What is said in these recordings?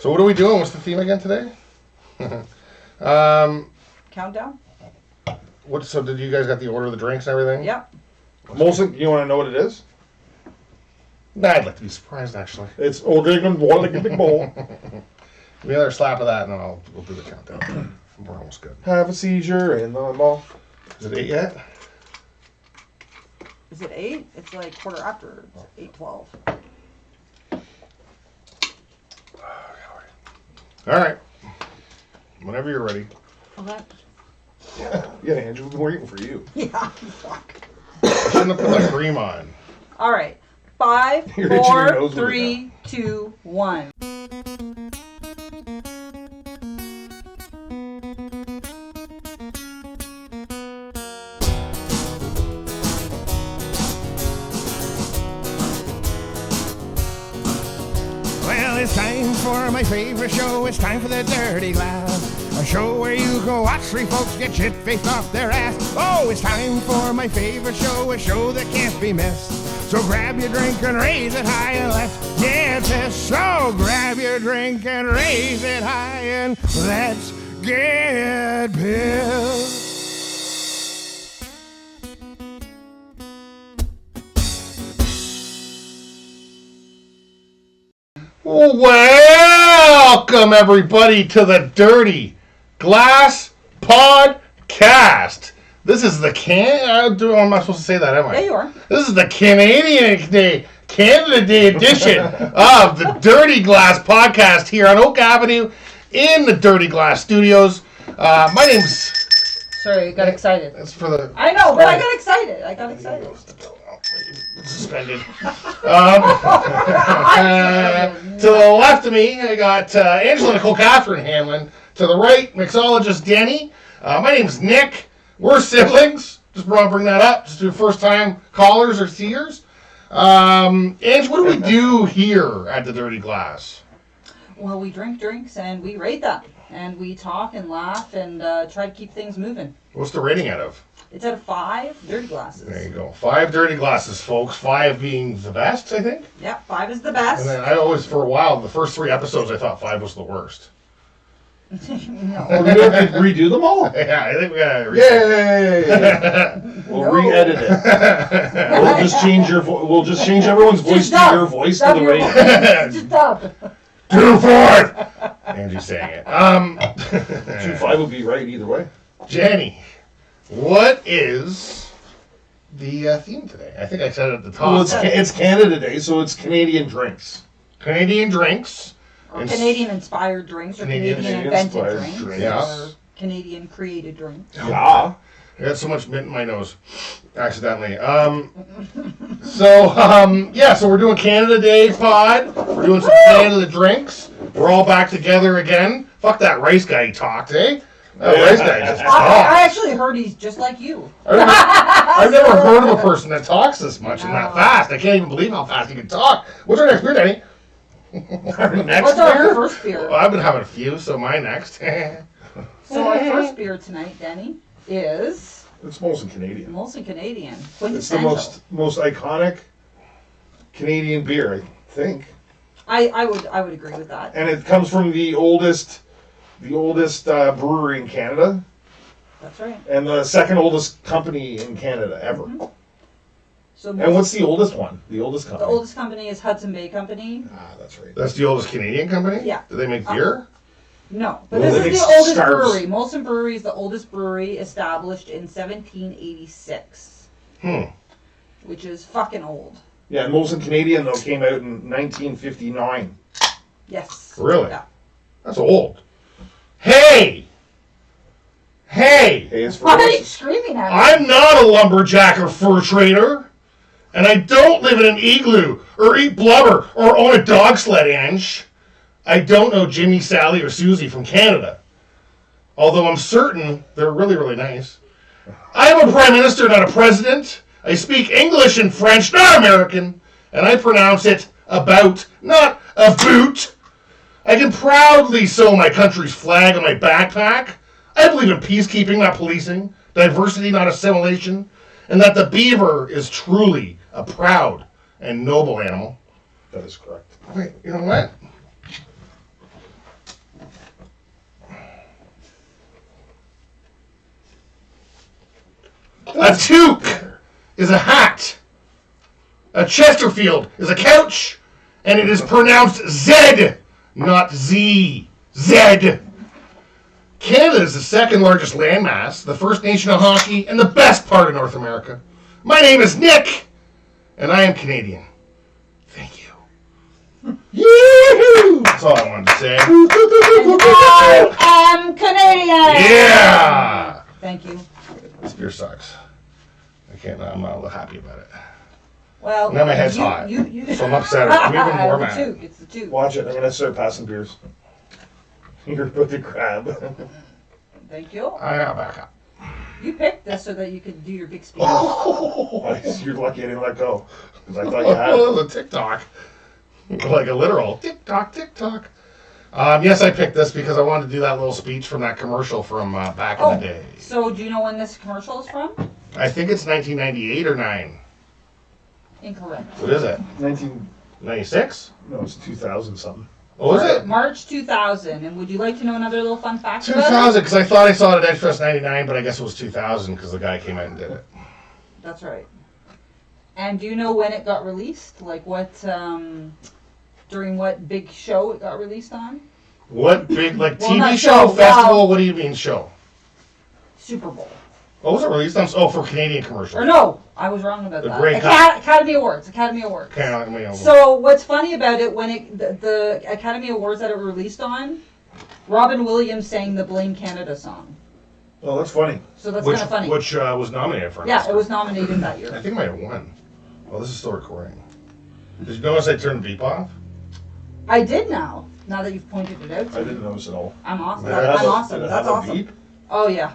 So what are we doing? What's the theme again today? Countdown? So did you guys got the order of the drinks and everything? Yep. Molson, you want to know what it is? Nah, I'd like to be surprised, actually. It's Old England Water like a big bowl. Give me another slap of that, and then we'll do the countdown. We're almost good. Have a seizure in the mall. Is it 8 yet? Is it 8? It's like quarter after. It's 8:12. All right. Whenever you're ready. Okay. Yeah, Andrew, we've been waiting for you. Yeah, fuck. I shouldn't have put the cream on. All right. 5, You're itching your 4, nose with it 3, 2, 1. Well, it's time for my favorite show. It's time for the Dirty Glass. A show where you go watch three folks get shit-faced off their ass. Oh, it's time for my favorite show. A show that can't be missed. So grab your drink and raise it high and let's get this. So grab your drink and raise it high and let's get pissed. Welcome, everybody, to the Dirty Glass Podcast. This is the I'm not supposed to say that, am I? Yeah, you are. This is the Canada Day edition of the Dirty Glass Podcast here on Oak Avenue in the Dirty Glass Studios. My name's... Sorry, I got excited. That's for the... I know, but I got excited. Suspended. To the left of me, I got Angela Nicole Catherine Hanlon. To the right, mixologist Denny. My name's Nick. We're siblings. Just want to bring that up. Just do first-time callers or seers. Ange, what do we do here at the Dirty Glass? Well, we drink drinks and we rate them. And we talk and laugh and try to keep things moving. What's the rating out of? It's out of 5 dirty glasses. There you go. 5 dirty glasses, folks. 5 being the best, I think. Yep, 5 is the best. And then I always, for a while, the first 3 episodes, I thought 5 was the worst. No. Well, we don't have to redo them all. Yeah, I think we gotta Yay! We'll No. re-edit it. We'll just change we'll just change everyone's voice to your voice to the rating. Just dub. 2-4! Angie's saying it. 2-5 would be right either way. Jenny, what is the theme today? I think I said it at the top. Well, it's Canada Day, so it's Canadian drinks. Canadian drinks. Or Canadian-inspired drinks, or Canadian-invented Canadian-inspired drinks, drinks. or Canadian-created drinks. Yeah. I got so much mint in my nose, accidentally. So we're doing Canada Day pod. We're doing some Canada drinks. We're all back together again. Fuck that rice guy, he talked, eh? That rice guy just I talks. actually heard he's just like you. I've never heard of a person that talks this much and that fast. I can't even believe how fast he can talk. What's our next beer, Danny? Our next What's our beer? first beer? Well, I've been having a few, so my next. So our first beer tonight, Denny, is It's Molson Canadian. Molson Canadian. It's the Quintessential. most iconic Canadian beer, I think. I would agree with that. And it comes from the oldest brewery in Canada, That's right. and the second oldest company in Canada ever. Mm-hmm. So And what's the oldest one? The oldest the company? oldest company is Hudson Bay Company. Ah, that's right. That's the oldest Canadian company? Yeah. Do they make beer? No, but Well, this they is the make oldest scarves. brewery. Molson Brewery is the oldest brewery established in 1786, which is fucking old. Yeah, and Molson Canadian, though, came out in 1959. Yes. Really? Yeah. That's old. Hey! Hey, it's for Why are you us. screaming at me? I'm not a lumberjack or fur trader. And I don't live in an igloo or eat blubber or own a dog sled, Ange. I don't know Jimmy, Sally, or Susie from Canada. Although I'm certain they're really, really nice. I'm a prime minister, not a president. I speak English and French, not American. And I pronounce it about, not a boot. I can proudly sew my country's flag on my backpack. I believe in peacekeeping, not policing. Diversity, not assimilation. And that the beaver is truly a proud and noble animal. That is correct. Wait, you know what? A toque is a hat. A Chesterfield is a couch. And it is pronounced Z, not Z. Z. Canada is the second largest landmass, the first nation of hockey, and the best part of North America. My name is Nick, and I am Canadian. Thank you. Yee-hoo! That's all I wanted to say. And I am Canadian. Yeah! Thank you. This beer sucks. I'm not happy about it. Well, Now my head's hot. So I'm upset. I'm even more mad. It's the two. Watch it. I'm going to start passing beers. You're about to grab. Thank you. I got back up. You picked this so that you could do your big speech. You're lucky I didn't let go. Because I thought you had Oh, the TikTok. Like a literal TikTok, TikTok. Yes, I picked this because I wanted to do that little speech from that commercial from back in the day. So do you know when this commercial is from? I think it's 1998 or 9. Incorrect. What is it? 1996? 96? No, it's 2000 something. What was it? March 2000. And would you like to know another little fun fact about 2000, it? because I thought I saw it at Edgefest 99, but I guess it was 2000 because the guy came out and did it. That's right. And do you know when it got released? Like what, during what big show it got released on? What big, like Well, TV not show, show, festival? wow. What do you mean show? Super Bowl. What was it released on? Oh, for Canadian commercial. Or no, I was wrong about The that. Grey Cup. Academy Awards. Academy Awards. Okay, So what's funny about it, when the Academy Awards that it released on, Robin Williams sang the Blame Canada song. Oh, that's funny. So that's kind of funny. Which was nominated for an Yeah, Oscar. it was nominated that I year. think it might have won. Oh, this is still recording. Did you notice I turned the beep off? I did now that you've pointed it out to I me. didn't notice at all. I'm awesome. Did it I'm have awesome. Did it That's have a awesome. beep? Oh yeah.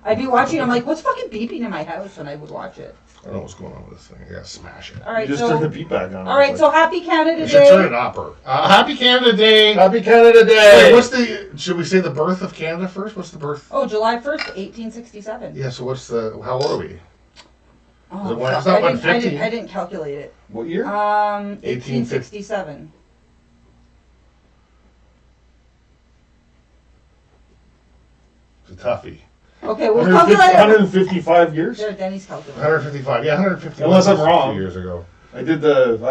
I'd be watching. I'm like, what's fucking beeping in my house when I would watch it. I don't know what's going on with this thing. I gotta smash it. All right, You just so turned the beep back on. all right, so happy Canada You should turn it Day. up. Happy Canada Day. Happy Canada Wait, Day! should we say the birth of Canada first? What's the birth? Oh, July 1st, 1867. Yeah, so how old are we? Oh, Is it one- fuck, it's not I didn't- 150. I didn't calculate it. What year? 1867. It's a toughie. Okay, we'll calculate it. 155 years? There, Denny's calculating. 155. Yeah, 150. Unless I'm was wrong. A few years ago. I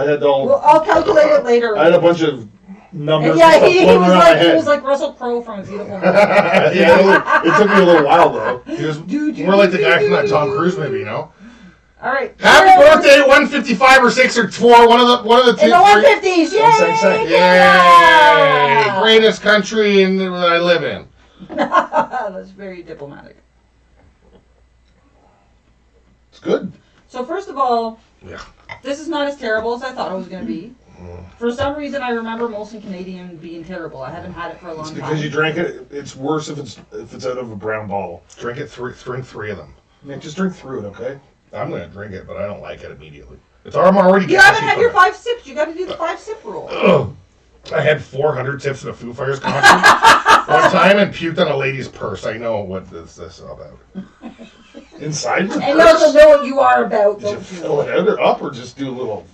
had all. Well, I'll calculate it later. I had a bunch of numbers And yeah, and stuff he floating was around my like head. Russell Crowe from A Beautiful Mind. Yeah, it took me a little while though. He was more like the guy from that Tom Cruise movie, you know? All right. Happy birthday, 155 or 6 or 4, one of the two. In the 150s, yay! Say. Yay! Greatest country that I live in. That's very diplomatic. It's good. So first of all, Yeah. this is not as terrible as I thought it was going to be. For some reason, I remember Molson Canadian being terrible. I haven't had it for a long It's time. because you drank it. It's worse if it's out of a brown bottle. Drink three of them. Nick, just drink through it, okay? I'm gonna drink it, but I don't like it immediately. I'm already. You haven't gassy had from your it. 5 sips. You got to do the 5-sip rule. Ugh. I had 400 tips at a Foo Fighters concert one time and puked on a lady's purse. I know what this is about. Inside the And you also purse? know what you are about, Did you don't fill it out or up or just do a little?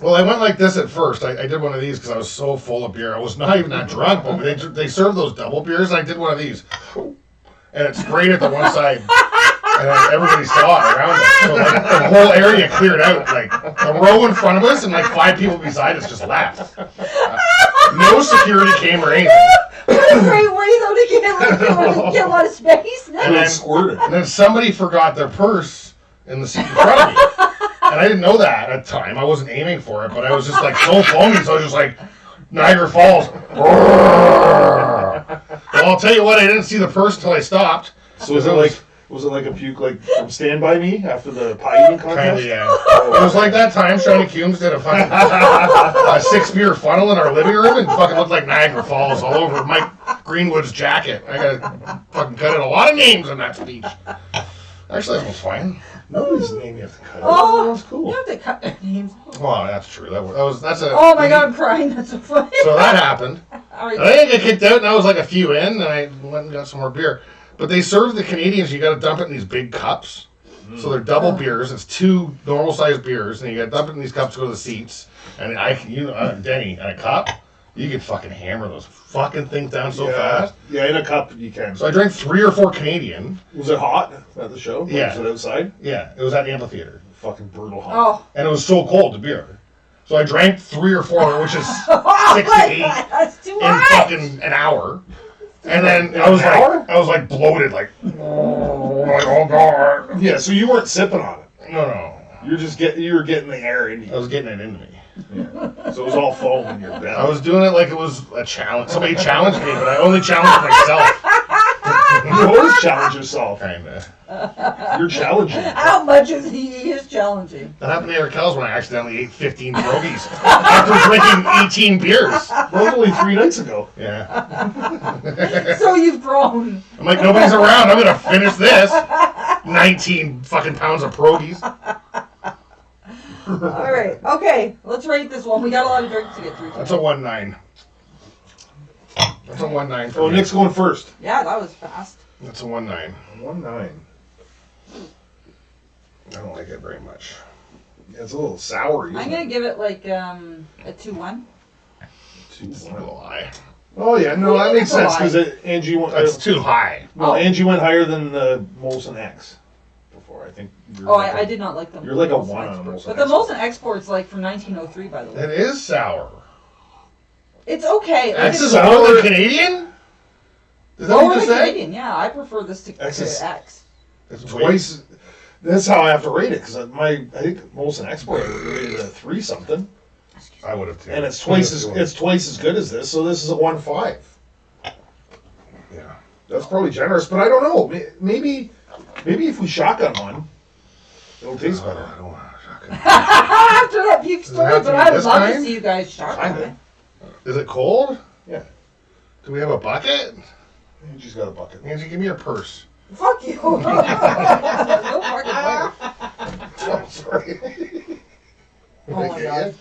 Well, I went like this at first. I did one of these because I was so full of beer. I was not even that drunk, but they served those double beers, and I did one of these. And it sprayed at the one side. And then everybody saw it around us. So like, the whole area cleared out. Like a row in front of us and like 5 people beside us just left. No security came or anything. What a great way, though, to get a lot of space. And then, squirted. and then somebody forgot their purse in the seat in front of me. And I didn't know that at the time. I wasn't aiming for it, but I was just like so foamy, so I was just like, Niagara Falls. Well, I'll tell you what, I didn't see the purse until I stopped. So was it like a puke like from Stand By Me after the pie eating contest? Kinda, yeah. It was like that time Shawnee Coombs did a fucking 6-beer funnel in our living room and fucking looked like Niagara Falls all over Mike Greenwood's jacket. I gotta fucking cut in a lot of names in that speech. Actually, that was fine. Nobody's name you have to cut. Oh, That was cool. you have to cut their names. Well, that's true. That's a. Oh my god, I'm crying. That's so funny. So that happened. All right. I didn't get kicked out, and I was like a few in, and I went and got some more beer. But they serve the Canadians, you got to dump it in these big cups. So they're double beers. It's 2 normal-sized beers, and you got to dump it in these cups to go to the seats. And Denny, in a cup, You could fucking hammer those fucking things down so fast. Yeah, in a cup you can. So I drank 3 or 4 Canadian. Was it hot at the show? Yeah. Was it outside? Yeah, it was at the amphitheater. Fucking brutal hot. Oh. And it was so cold, the beer. So I drank 3 or 4, which is 6 to 8 That's too in much. fucking an hour. And then In I was an hour? like bloated, like oh god. Yeah, so you weren't sipping on it. No. You were getting the air in I you. was getting it into me. Yeah. So it was all foam in your belly. I was doing it like it was a challenge. Somebody challenged me, but I only challenged myself. You always challenge yourself. Kinda. You're challenging. How much is he is challenging? That happened to Eric Kells when I accidentally ate 15 pierogies after drinking 18 beers. That was only 3 nights ago. Yeah. So you've grown. I'm like, nobody's around. I'm gonna finish this. 19 fucking pounds of pierogies. All right. Okay. Let's rate this one. We got a lot of drinks to get through. That's a 1-9. That's a 1-9 for Oh, me. Nick's going first. Yeah, that was fast. That's a 1-9. 1-9. I don't like it very much. Yeah, it's a little sour. I'm gonna give it like a 2-1. It's a little high. Oh yeah, no, that makes sense because Angie went. That's too high. No, Oh. Angie went higher than the Molson X before. I think. Oh, I did not like them. You're like a Molson 1 on a Export. Molson But the Export. Molson Export's like from 1903, by the way. It is sour. It's okay. Like, X it's is lower than Canadian? Is that lower what you than said? Canadian. Yeah, I prefer this to X is- X. It's Twice. That's how I have to rate it because I think Molson Export I rated a 3 something, I would have too. and it's twice as good as this. So this is a 1.5. Yeah. That's probably generous, but I don't know. Maybe if we shotgun one, it'll taste better. I don't want to shotgun. After that puke Does it story, have to but be I would this love to kind? see you guys shotgun Kinda. it. Is it cold? Yeah. Do we have a bucket? Angie's got a bucket. Angie, give me your purse. Fuck you. No fucking way. I'm sorry. Oh my god.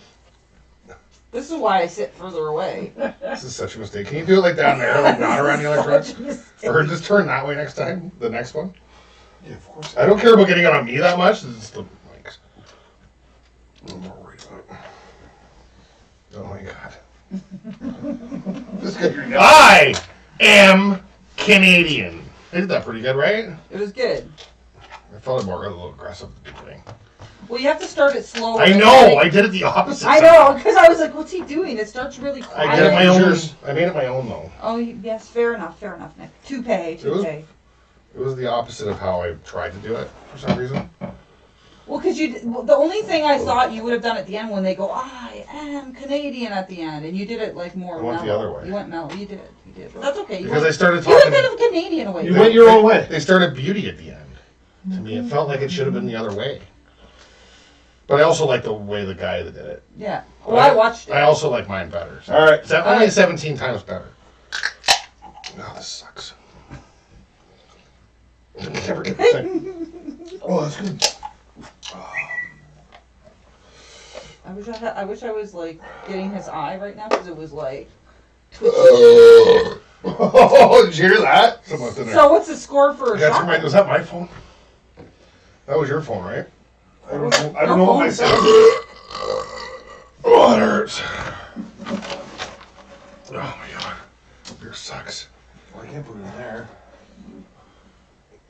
This is why I sit further away. This is such a mistake. Can you do it like down there, like not around the other trucks? Or just turn that way next time, the next one? Yeah, of course. I don't care about getting it on me that much. It's the mics. I'm more worried about it. Oh my god. This guy, you're not. I am Canadian. I did that pretty good, right? It was good. I felt more a little aggressive at the beginning. Well, you have to start it slower. I know. I did it the opposite. I know, because I was like, what's he doing? It starts really quiet. I did it my own. Yours. I made it my own though. Oh, yes, fair enough, Nick. Toupee. It was the opposite of how I tried to do it for some reason. Well, because the only thing I thought you would have done at the end when they go, I am Canadian at the end, and you did it like more I went the mellow. other way. You went mellow. You did. But that's okay. Because I started You went talking. kind of Canadian away. You went your own way. They started beauty at the end. To me, it felt like it should have been the other way. But I also like the way the guy that did it. Yeah. Well, I watched it. I also like mine better. So. All right. Is that only 17 times better? Oh, this sucks. Never get the thing. Oh, that's good. I wish I was like getting his eye right now because it was like. Oh, did you hear that? Someone's in there. So what's the score for a shot? Was that my phone? That was your phone, right? I don't know what I said. Oh, it hurts. Oh my god. Beer sucks. Well, I can't put it in there.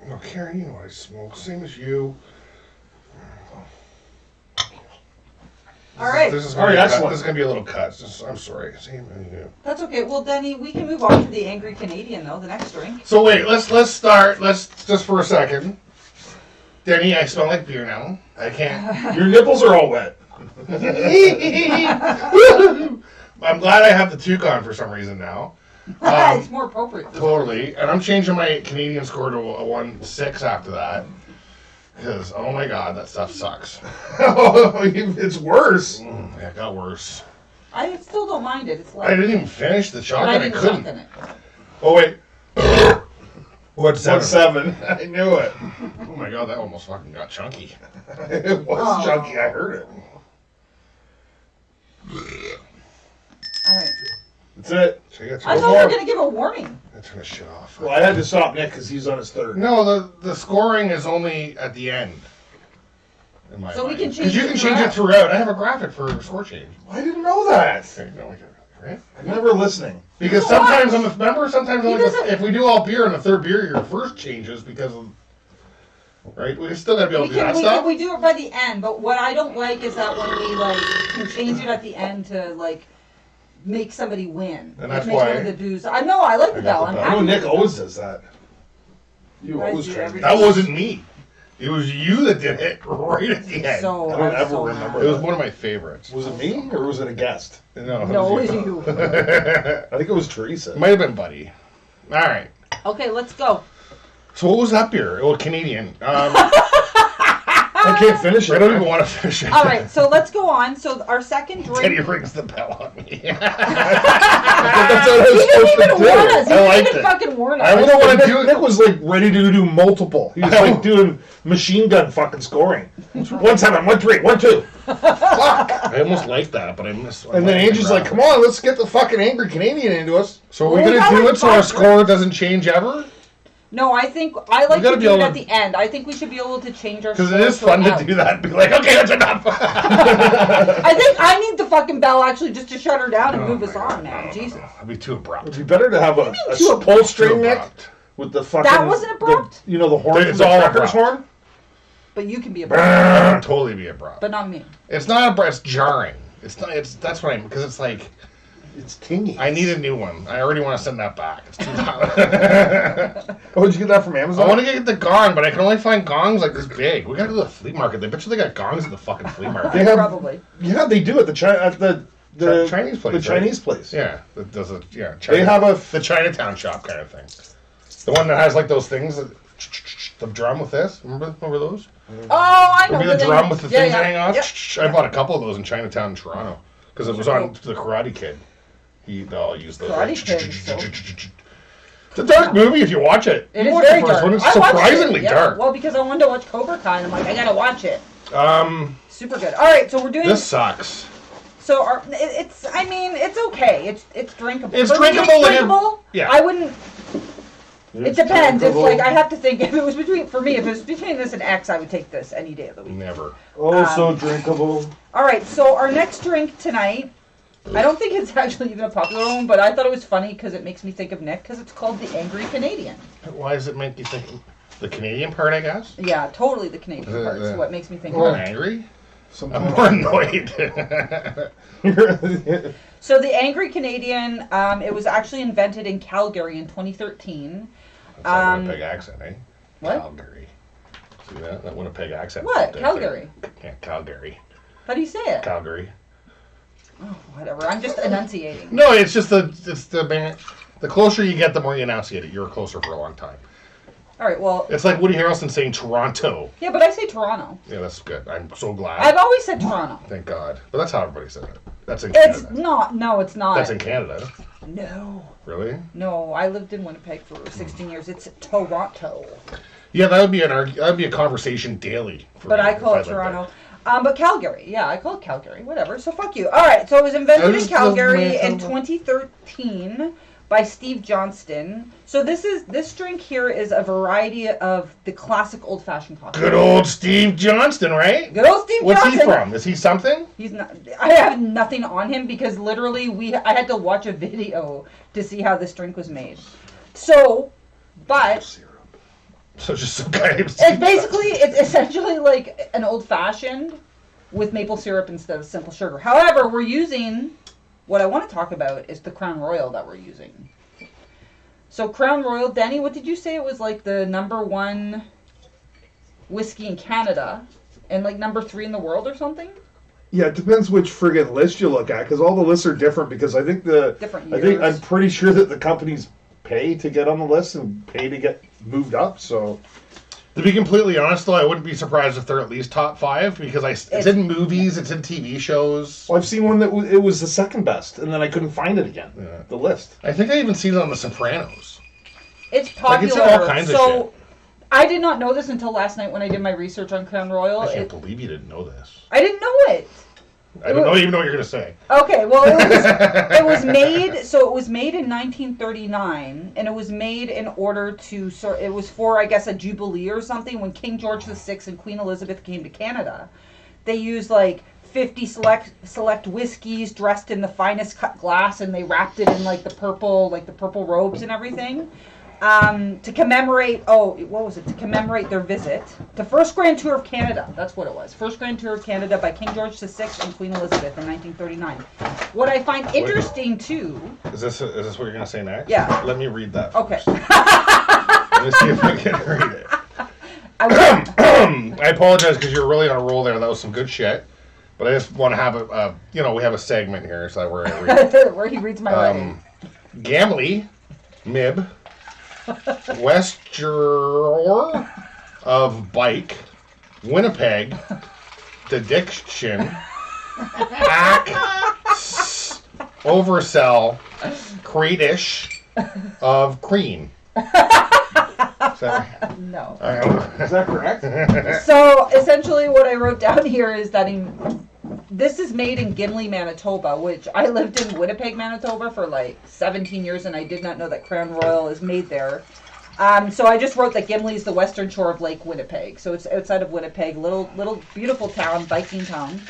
No, Karen, you know I smoke. Same as you. All right. This is All right, gonna be a cut. excellent. This is gonna be a little cut. I'm sorry. Same as you. That's okay. Well, Denny, we can move on to the Angry Canadian though. The next drink. So wait, let's start. Let's just for a second. Denny, I smell like beer now. I can't. Your nipples are all wet. I'm glad I have the toucan for some reason now. It's more appropriate. Totally. And I'm changing my Canadian score to a 1.6 after that. Because, oh my god, that stuff sucks. It's worse. Yeah, it got worse. I still don't mind it. It's I like. didn't even finish the But shotgun. I I didn't couldn't. shotgun it. Oh, wait. What's 1.7. I knew it. Oh my god, that almost fucking got chunky. It was Oh. chunky. I heard it. All right. That's it. So you got I to thought you were gonna give a warning. turn this shit off. Well, I had to stop Nick because he's on his third. No, the scoring is only at the end. So we can change Because you it can change it throughout. throughout. I have a graphic for score change. I didn't know that. Okay, no, I get it. Right? I'm never listening. Because You know sometimes what? sometimes He only doesn't- if we do all beer and the third beer, your first changes because of, right? We still gotta be able to do that stuff. We do it by the end, but what I don't like is that when we like can change it at the end to like make somebody win. And Like, that's make why- one of the dudes. I know I like the got bell. the I'm bell. I know happy Nick with it. always does that. You Guys always do try. everything. That wasn't me. It was you that did it right at the end. So I don't I'm ever so remember. It was one of my favorites. Was it me or was it a guest? No, No, it was you. I think it was Teresa. Might have been Buddy. All right. Okay, let's go. So what was that beer? Oh, Canadian. I can't finish it. I don't even want to finish it. All right, so let's go on. So our second Teddy drink. rings the bell on me. That's what I was He didn't supposed to even do. warn us. He I didn't liked even it. fucking warn us. I don't want to do Nick it. was like ready to do multiple. He was like doing machine gun fucking scoring. 1-7, 1-3, 1-2. I almost like that, but I miss. And then Angie's like, "Come on, let's get the fucking angry Canadian into us." So are we Well, we gonna got do like it so our 5 score doesn't change ever? No, I think I like gotta to be do it able at to- the end. I think we should be able to change our. Because it score is fun to throughout. do that and be like, okay, that's enough. I think I need the fucking bell actually just to shut her down and move us on now. Jesus. That'd be too abrupt. It'd be better to have a too pull Too string, Nick, abrupt. with the fucking. That wasn't abrupt? The horn. It's the all trucker's abrupt. horn. But you can be a That would totally be abrupt. but not me. It's not abrupt. It's jarring. It's not. It's that's what I mean. Because it's like It's tingy. I need a new one. I already want to send that back. It's too loud. Oh, did you get that from I Amazon? want to get the gong, but I can only find gongs like this big. We gotta go to the flea market. They bet you they got gongs at the fucking flea market. They have- Probably. Yeah, they do at the Chinese place. The right? Chinese place. Yeah, that does it. Yeah, They have the Chinatown shop kind of thing. The one that has like those things, that, the drum with this. Remember those? Oh, I know. Remember the but drum with the things that hang off? Yep. I bought a couple of those in Chinatown in Toronto because it was on the Karate Kid. They all use those. Karate Kid, so- It's a dark movie if you watch it. It You is watch very the first dark. one, it's I watched surprisingly it, yeah. dark. Well, because I wanted to watch Cobra Kai, and I'm like, I gotta watch it. Super good. All right, so we're doing. This sucks. So it's. I mean, it's okay. It's drinkable. It's For me, drinkable, like a- drinkable. yeah. I wouldn't. It depends. It's drinkable. like I have to think. If it was between this and X, I would take this any day of the week. Never. Also drinkable. All right, so our next drink tonight, I don't think it's actually even a popular one, but I thought it was funny because it makes me think of Nick, because it's called the Angry Canadian. Why does it make you think the Canadian part? I guess. Yeah, totally the Canadian part is what makes me think I'm of not it. angry. I'm Sometimes. more annoyed. So the Angry Canadian, it was actually invented in Calgary in 2013. That's a Winnipeg accent, eh? What? Calgary. See that? That Winnipeg accent. What? right there. Calgary? Yeah, Calgary. How do you say it? Calgary. Oh, whatever. I'm just enunciating. No, it's just the closer you get, the more you enunciate it. You're closer for a long time. All right, well, It's like Woody Harrelson saying Toronto. yeah, but I say Toronto. Yeah, that's good. I'm so glad. I've always said Toronto. Thank God. But that's how everybody says it. That's in It's Canada. not. No, it's not. That's in Canada. No. Really? No, I lived in Winnipeg for 16 years. It's Toronto. Yeah, that would be a conversation daily. For But me I if call it lived there. Toronto. But Calgary. Yeah, I call it Calgary. Whatever. So fuck you. All right. So it was invented in Calgary in 2013 by Steve Johnston. So this drink here is a variety of the classic old-fashioned cocktail. Good old Steve Johnston, right? Good old Steve What's Johnston. he from? Is he something? He's not. I have nothing on him because literally I had to watch a video to see how this drink was made. So, but So just some guy named it's Steve basically it's essentially like an old fashioned with maple syrup instead of simple sugar. However, we're using what I want to talk about is the Crown Royal that we're using. So Crown Royal, Danny, what did you say it was like the #1 whiskey in Canada and like #3 in the world or something? Yeah, it depends which friggin' list you look at, because all the lists are different. Because I think Different I think years. I'm pretty sure that the companies pay to get on the list and pay to get moved up. So To be completely honest, though, I wouldn't be surprised if they're at least top 5 because it's in movies, it's in TV shows. well, I've seen one that it was the second best, and then I couldn't find it again. Yeah. The list. I think I even seen it on The Sopranos. It's Like, popular. it's all kinds of so shit. I did not know this until last night when I did my research on Crown Royal. I can't believe you didn't know this. I didn't know it. I don't even know what you're gonna say. Okay, well, it was made. So it was made in 1939, and it was made in order to. It was for, I guess, a jubilee or something when King George VI and Queen Elizabeth came to Canada. They used like 50 select whiskeys dressed in the finest cut glass, and they wrapped it in like the purple robes and everything. To commemorate, to commemorate their visit to First Grand Tour of Canada. That's what it was. First Grand Tour of Canada by King George VI and Queen Elizabeth in 1939. What I find interesting too. Is this what you're gonna say next? Yeah. Let me read that. Okay. Let me see if I can read it. I apologize because you're really on a roll there. That was some good shit. But I just want to have we have a segment here, so where I read. Where he reads my writing. Gamley, Mib, Westjor of Bike, Winnipeg, Dediction, Ack, Oversell, Craydish of Crean. No. Is that correct? So essentially what I wrote down here is that this is made in Gimli, Manitoba, which I lived in Winnipeg, Manitoba for like 17 years, and I did not know that Crown Royal is made there. So I just wrote that Gimli is the western shore of Lake Winnipeg. So it's outside of Winnipeg, little beautiful town, Viking town.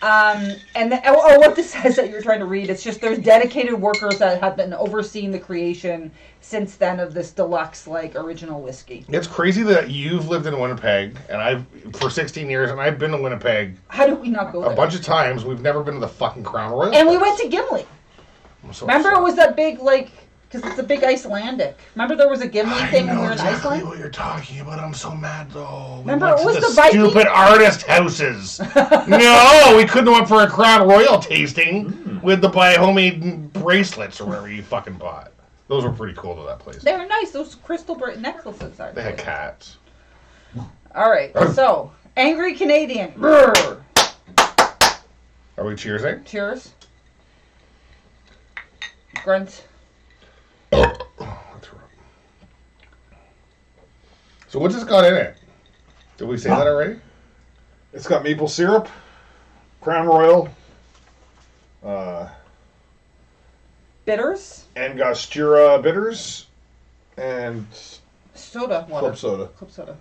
What this says that you're trying to read, it's just there's dedicated workers that have been overseeing the creation since then of this deluxe, like, original whiskey. It's crazy that you've lived in Winnipeg, and for 16 years, and I've been to Winnipeg How did we not go there? a bunch of times. We've never been to the fucking Crown Royal. And we went to Gimli. So Remember upset. it was that big, like, because it's a big Icelandic. Remember there was a Gimli thing when we were in Iceland? what you're talking about. I'm so mad, though. Remember, we it went was to the Viking- stupid artist houses. No, we couldn't have went for a Crown Royal tasting with the buy homemade bracelets or whatever you fucking bought. Those were pretty cool to that place. They were nice. Those crystal necklaces are. They had cats. All right. So, Angry Canadian. Brr. Are we cheersing? Cheers. Grunt. So what's this got in it? Did we say that already? It's got maple syrup, Crown Royal, Bitters. Angostura bitters, and Soda. Water. club soda, Club soda.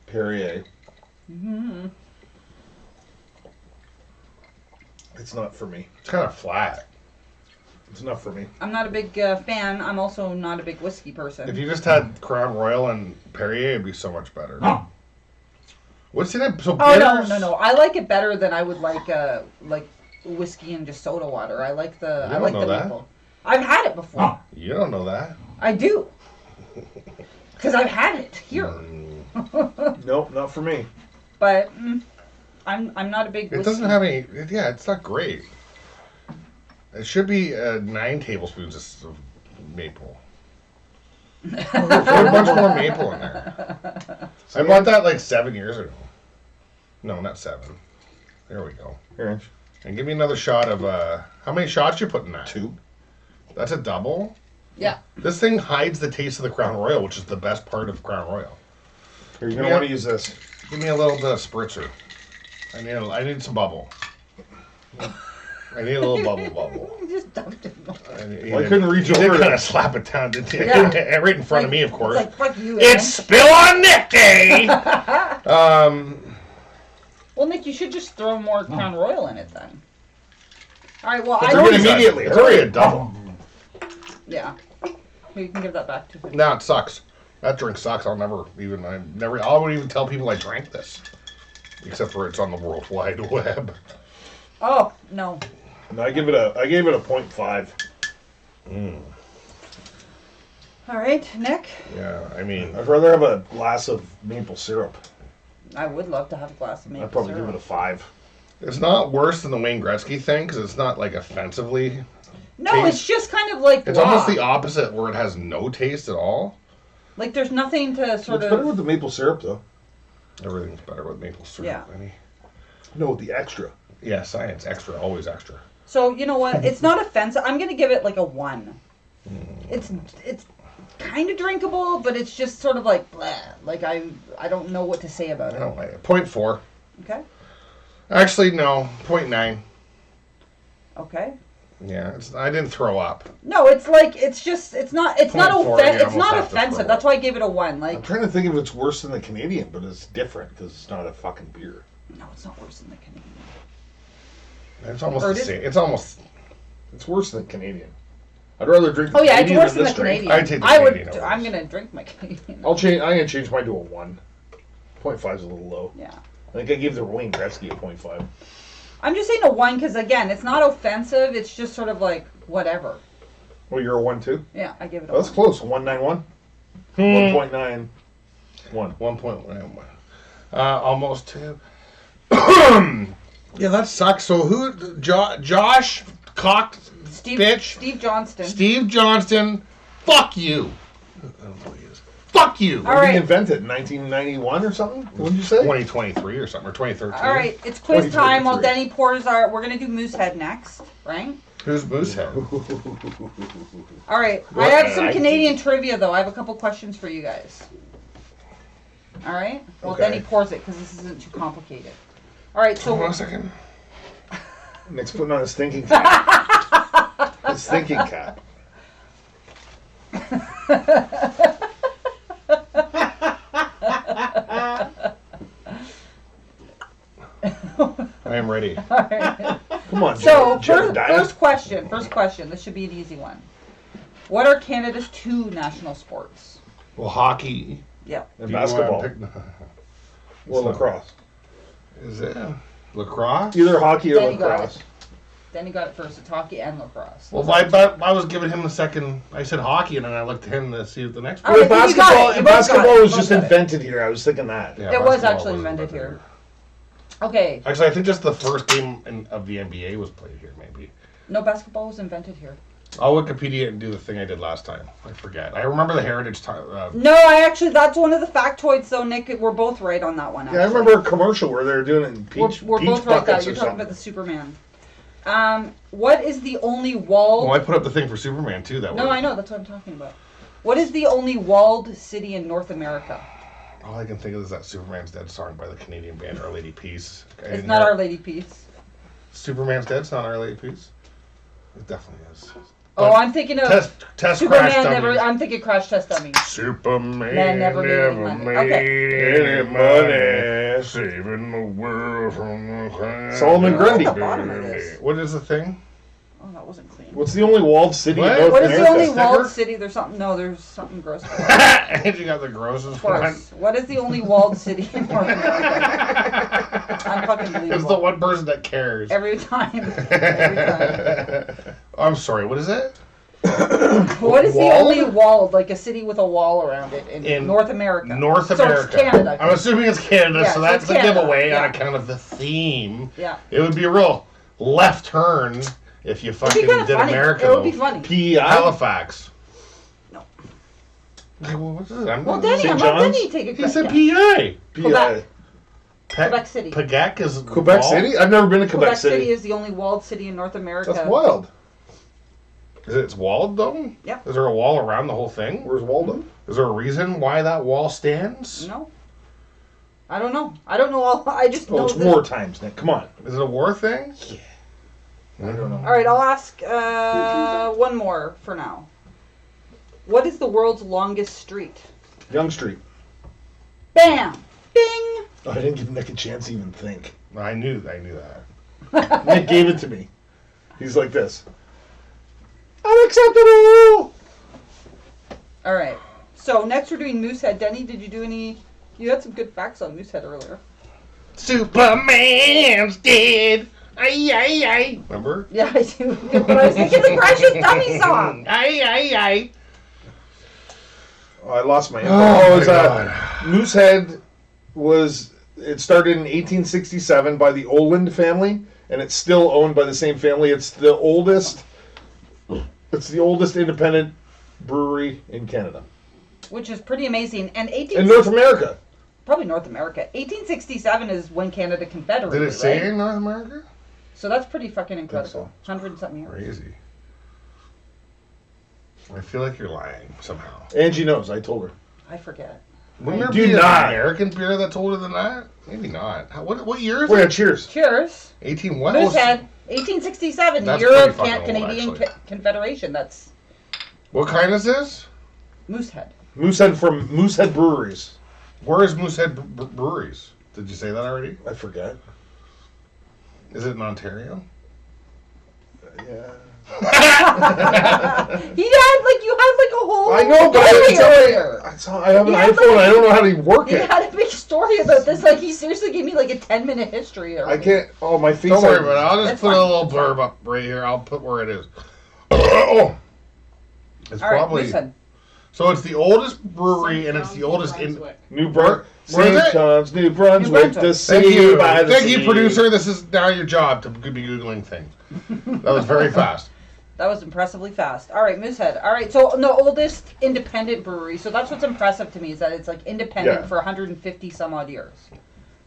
Perrier. Mm-hmm. It's not for me. It's kind of flat. It's not for me. I'm not a big fan. I'm also not a big whiskey person. If you just had Crown Royal and Perrier, it'd be so much better. What's in it? So bitters? No. I like it better than I would like whiskey and just soda water. I like the You don't know that. maple. I've had it before. You don't know that. I do. Because I've had it here. Nope, not for me. But I'm not a big It whiskey. doesn't have any. Yeah, it's not great. It should be 9 tablespoons of maple. There's a bunch more maple in there. I bought that like 7 years ago. No, not 7. There we go. Here, And give me another shot of how many shots you put in that? 2. That's a double. Yeah. This thing hides the taste of the Crown Royal, which is the best part of Crown Royal. Here, you're gonna want to use this. Give me a little bit of spritzer. I need some bubble. I need a little bubble. You just dumped it. Well, I couldn't reach You over did to- kind of slap it down, didn't you? Yeah. Right in front of me, of course. It's like, fuck you. It's Spill on Nick Day! Well, Nick, you should just throw more Crown Royal in it then. All right, well, It's already I... immediately. It's already a double. Yeah. Here, you can give that back to me. No, it sucks. That drink sucks. I wouldn't even tell people I drank this. Except for it's on the World Wide Web. Oh, no. No, I gave it a 0.5. All right, Nick. Yeah, I mean, I'd rather have a glass of maple syrup. I would love to have a glass of maple I'd probably syrup. give it a 5. it's not worse than the Wayne Gretzky thing because it's not like offensively. No, taste. it's just kind of like It's blah. almost the opposite where it has no taste at all. Like there's nothing to It's sort better of... with the maple syrup, though. Everything's better with maple syrup. Yeah. Lenny. No, with the extra. Yeah, science. Extra. Always extra. So, you know what? It's not offensive. I'm going to give it like a 1. It's kind of drinkable, but it's just sort of like blah. Like I don't know what to say about I it. don't like it. 0.4. Okay. Actually, no. 0.9. Okay. Yeah, I didn't throw up. No, it's like it's not 0.4, you it's almost not have to offensive. throw That's up. why I gave it a 1. I'm Like trying to think if it's worse than the Canadian, but it's different because it's not a fucking beer. No, it's not worse than the Canadian. It's almost Or the it is- same. It's almost. It's worse than Canadian. I'd rather drink the Oh yeah, it's Canadian worse than than the this drink. Canadian. I'd take the I would. Canadian over I'm this. gonna drink my Canadian. I'm gonna change mine to a 1. 0.5 is a little low. Yeah. I think I gave the Wayne Gretzky a 0.5. I'm just saying a 1 because again, it's not offensive. It's just sort of like whatever. Well, you're a 1 too? Yeah, I give it a That's 1. close. 191. 1.91. 1.1. Almost 2. Yeah, that sucks. So who? Josh cocked bitch. Steve Johnston. Steve Johnston. Fuck you. I don't know who he is. Fuck you. All When did right. he invent it? 1991 or something? What did you say? 2023 or something, or 2013. All right, it's quiz time. While 2023. Denny pours our, we're gonna do Moosehead next, right? Who's Moosehead? All right, What? I have some I Canadian trivia though. I have a couple questions for you guys. All right, well Okay. Denny pours it because this isn't too complicated. All right, so Hold on a second. Nick's putting on his thinking cap. His thinking cap. I am ready. all right. Come on, So Jedediah. first question. This should be an easy one. What are Canada's 2 national sports? Well, hockey. Yep. And Do you wanna basketball. pick- Well, lacrosse. Is it lacrosse? Either hockey or Then you got lacrosse. Denny got it first. It's hockey and lacrosse. Well, I was giving him the second. I said hockey, and then I looked at him to see what the next All one. right, then you got Basketball, it. You both got basketball it. was You just both got it. invented here. I was thinking that. Yeah, It was basketball actually was invented better. here. Okay. Actually, I think just the first game of the NBA was played here, maybe. No, basketball was invented here. I'll Wikipedia and do the thing I did last time. I forget. I remember the heritage time. No, I actually, that's one of the factoids, though, Nick. We're both right on that one, actually. Yeah, I remember a commercial where they were doing it in peach, We're peach both right there. buckets You're or talking something. about the Superman. What is the only walled... Well, I put up the thing for Superman, too. That No, was. I know. That's what I'm talking about. What is the only walled city in North America? All I can think of is that Superman's Dead song by the Canadian band Our Lady Peace. It's not Our Lady Peace. Superman's Dead's not Our Lady Peace? It definitely is. Oh, I'm thinking of Test Superman Crash never... Dummies. I'm thinking Crash Test Dummies. Superman Man never made any money. Okay. any money, saving the world from the crime. Solomon Grundy. At the bottom of this. What is the thing? Oh, that wasn't clean. What's the only walled city What? in North What is the America? only walled Sticker? city? There's something... No, there's something gross. Of And you got the grossest one. course. What is the only walled city in North America? I'm fucking believable. It's the one person that cares. Every time. Every time. I'm sorry, what is it? What is the Walled? only walled, like a city with a wall around it in North America? North So America. it's Canada. I'm assuming it's Canada, Yeah, so so that's it's the Canada, giveaway yeah. on account of the theme. Yeah. It would be a real left turn if you It'd fucking be kind of did funny. America. It would be though. funny. PEI? Halifax. No. Okay, well, what's this? I'm Well, not- Danny, St. I'm not John's? letting you take a He said yeah. PI. Quebec. Pe- Quebec City. Quebec is Quebec walled? City? I've never been to Quebec Quebec City City. is the only walled city in North America. That's wild. Is it walled though? Yep. Is there a wall around the whole thing? Where's Waldo? Is there a reason why that wall stands? No. I don't know. I don't know all. I just Oh, know it's this. war times, Nick. Come on. Is it a war thing? I don't know. All right, I'll ask one more for now. What is the world's longest street? Young Street. Bam! Bing! Oh, I didn't give Nick a chance to even think. I knew that. Nick gave it to me. He's like this. Unacceptable! All right. So next we're doing Moosehead. Denny, did you do any? You had some good facts on Moosehead earlier. Superman's dead. Ay, ay, ay. Remember? Yeah, I do. But I was thinking the Precious Dummy song. Ay, ay, ay. Oh, I lost my info. Oh, It was, my God. Moosehead it started in 1867 by the Oland family, and it's still owned by the same family. It's the oldest independent brewery in Canada. Which is pretty amazing. And In North America. probably North America. 1867 is when Canada Confederated. Did it say right? in North America? So that's pretty fucking incredible. so. 100 and something years. Crazy. I feel like you're lying somehow. Angie knows. I told her. I forget. Wouldn't there do be not. an American beer that's older than that? Maybe not. What year is Oh, yeah, it? cheers. Cheers. 18 what? Moosehead. 1867. That's Year pretty of fucking old, Canadian actually. Confederation. That's What kind is this? Moosehead. Moosehead from Moosehead Breweries. Where is Moosehead Breweries? Did you say that already? I forget. Is it in Ontario? Yeah. You had like a whole. I know, but story over here. I have an iPhone. I don't know how to work He it. had a big story about this. Like, he seriously gave me like a 10-minute history. I can't. Oh, my face. Don't worry about it. I'll just That's put fine. a little blurb up right here. I'll put where it is. Oh, it's All right, probably. Moosehead. So it's the oldest brewery, and it's the oldest in. New Brunswick. Where is it? St. John's, New Brunswick. New Brunswick. The Thank sea you, by the thank sea. you, producer. This is now your job to be googling things. That was very fast. That was impressively fast. All right, Moosehead. All right, so the oldest independent brewery. So that's what's impressive to me is that it's like independent Yeah. for 150 some odd years.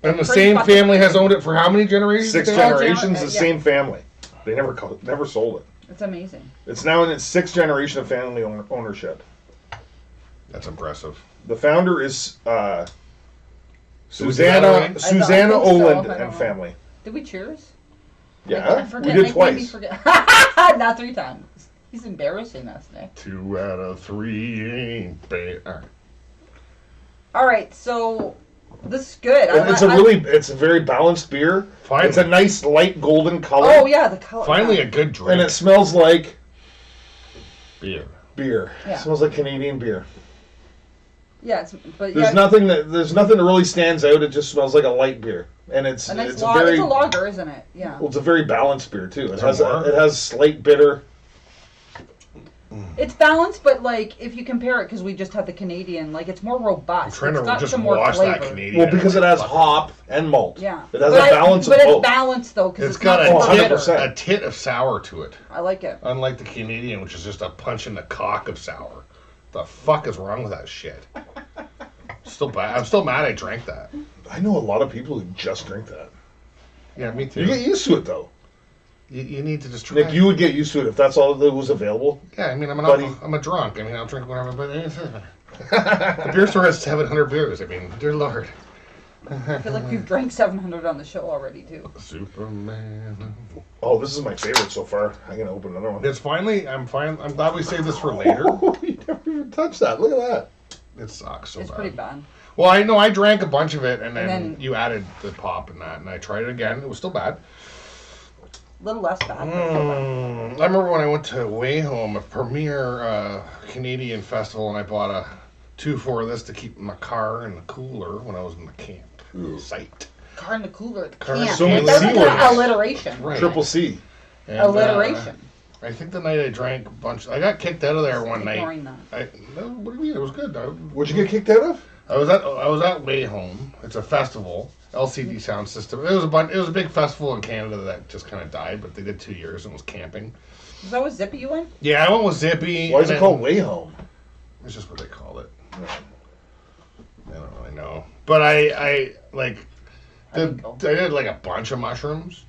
And the Pretty same fucking family has crazy. owned it for how many generations? 6 Dave? generations, the yeah. same family. They never sold it. It's amazing. It's now in its 6th generation of family ownership. That's impressive. The founder is we do that Susanna already? Susanna I think so. Oland I don't and know. family. Did we cheers? Yeah, I forget. we did Nick made me twice. forget. Not 3 times. He's embarrassing us, Nick. 2 out of 3 ain't bad. All right. All right, so this is good. It's a very balanced beer. Finally. It's a nice light golden color. Oh yeah, the color. Finally, yeah. a good drink. And it smells like beer. beer. Yeah. It smells like Canadian beer. Yeah, but There's nothing that really stands out. It just smells like a light beer, and it's a nice it's lager. a very It's a lager, isn't it? Yeah. well, it's a very balanced beer too. It Is has it more? it has slight bitter. It's balanced, but like if you compare it, because we just had the Canadian, like it's more robust. I'm trying It's to got just some more wash flavor. that Canadian. Well, because it has hop and malt. Yeah. It has But a balance but of it's both. balanced though, because It's it's got not a super tit, bitter. a tit of sour to it. I like it. Unlike the Canadian, which is just a punch in the cock of sour. The fuck is wrong with that shit? Still bad. I'm still mad I drank that. I know a lot of people who just drink that. Yeah, me too. You get used to it though. You need to just try. Nick, you would get used to it if that's all that was available. Yeah, I mean, I'm Buddy. a drunk. I mean, I'll drink whatever. But the beer store has 700 beers. I mean, dear Lord. I feel like we've drank 700 on the show already too. Superman. Oh, this is my favorite so far. I'm gonna open another one. It's finally. I'm fine. I'm glad we saved this for later. You never even touched that. Look at that. It sucks so It's bad. pretty bad. Well, I know I drank a bunch of it, and then, then- you added the pop and that, and I tried it again. It was still bad. A little less bad. I remember when I went to Way Home, a premier Canadian festival, and I bought a 2-4 of this to keep in my car in the cooler when I was in the camp site. Car in the cooler. Car in the Can't. cooler. It doesn't C words. get alliteration. Right. Triple C. And, Alliteration. I think the night I drank a bunch. I got kicked out of there one night. Ignoring that. No, what do you mean? It was good. What'd you get kicked out of? I was at Way Home. It's a festival, LCD sound system. It was a big festival in Canada that just kind of died, but they did 2 years and was camping. Is that what Zippy you went? Yeah, I went with Zippy. Why is and it then- called Way Home? It's just what they called it. I don't really know, but I did like a bunch of mushrooms,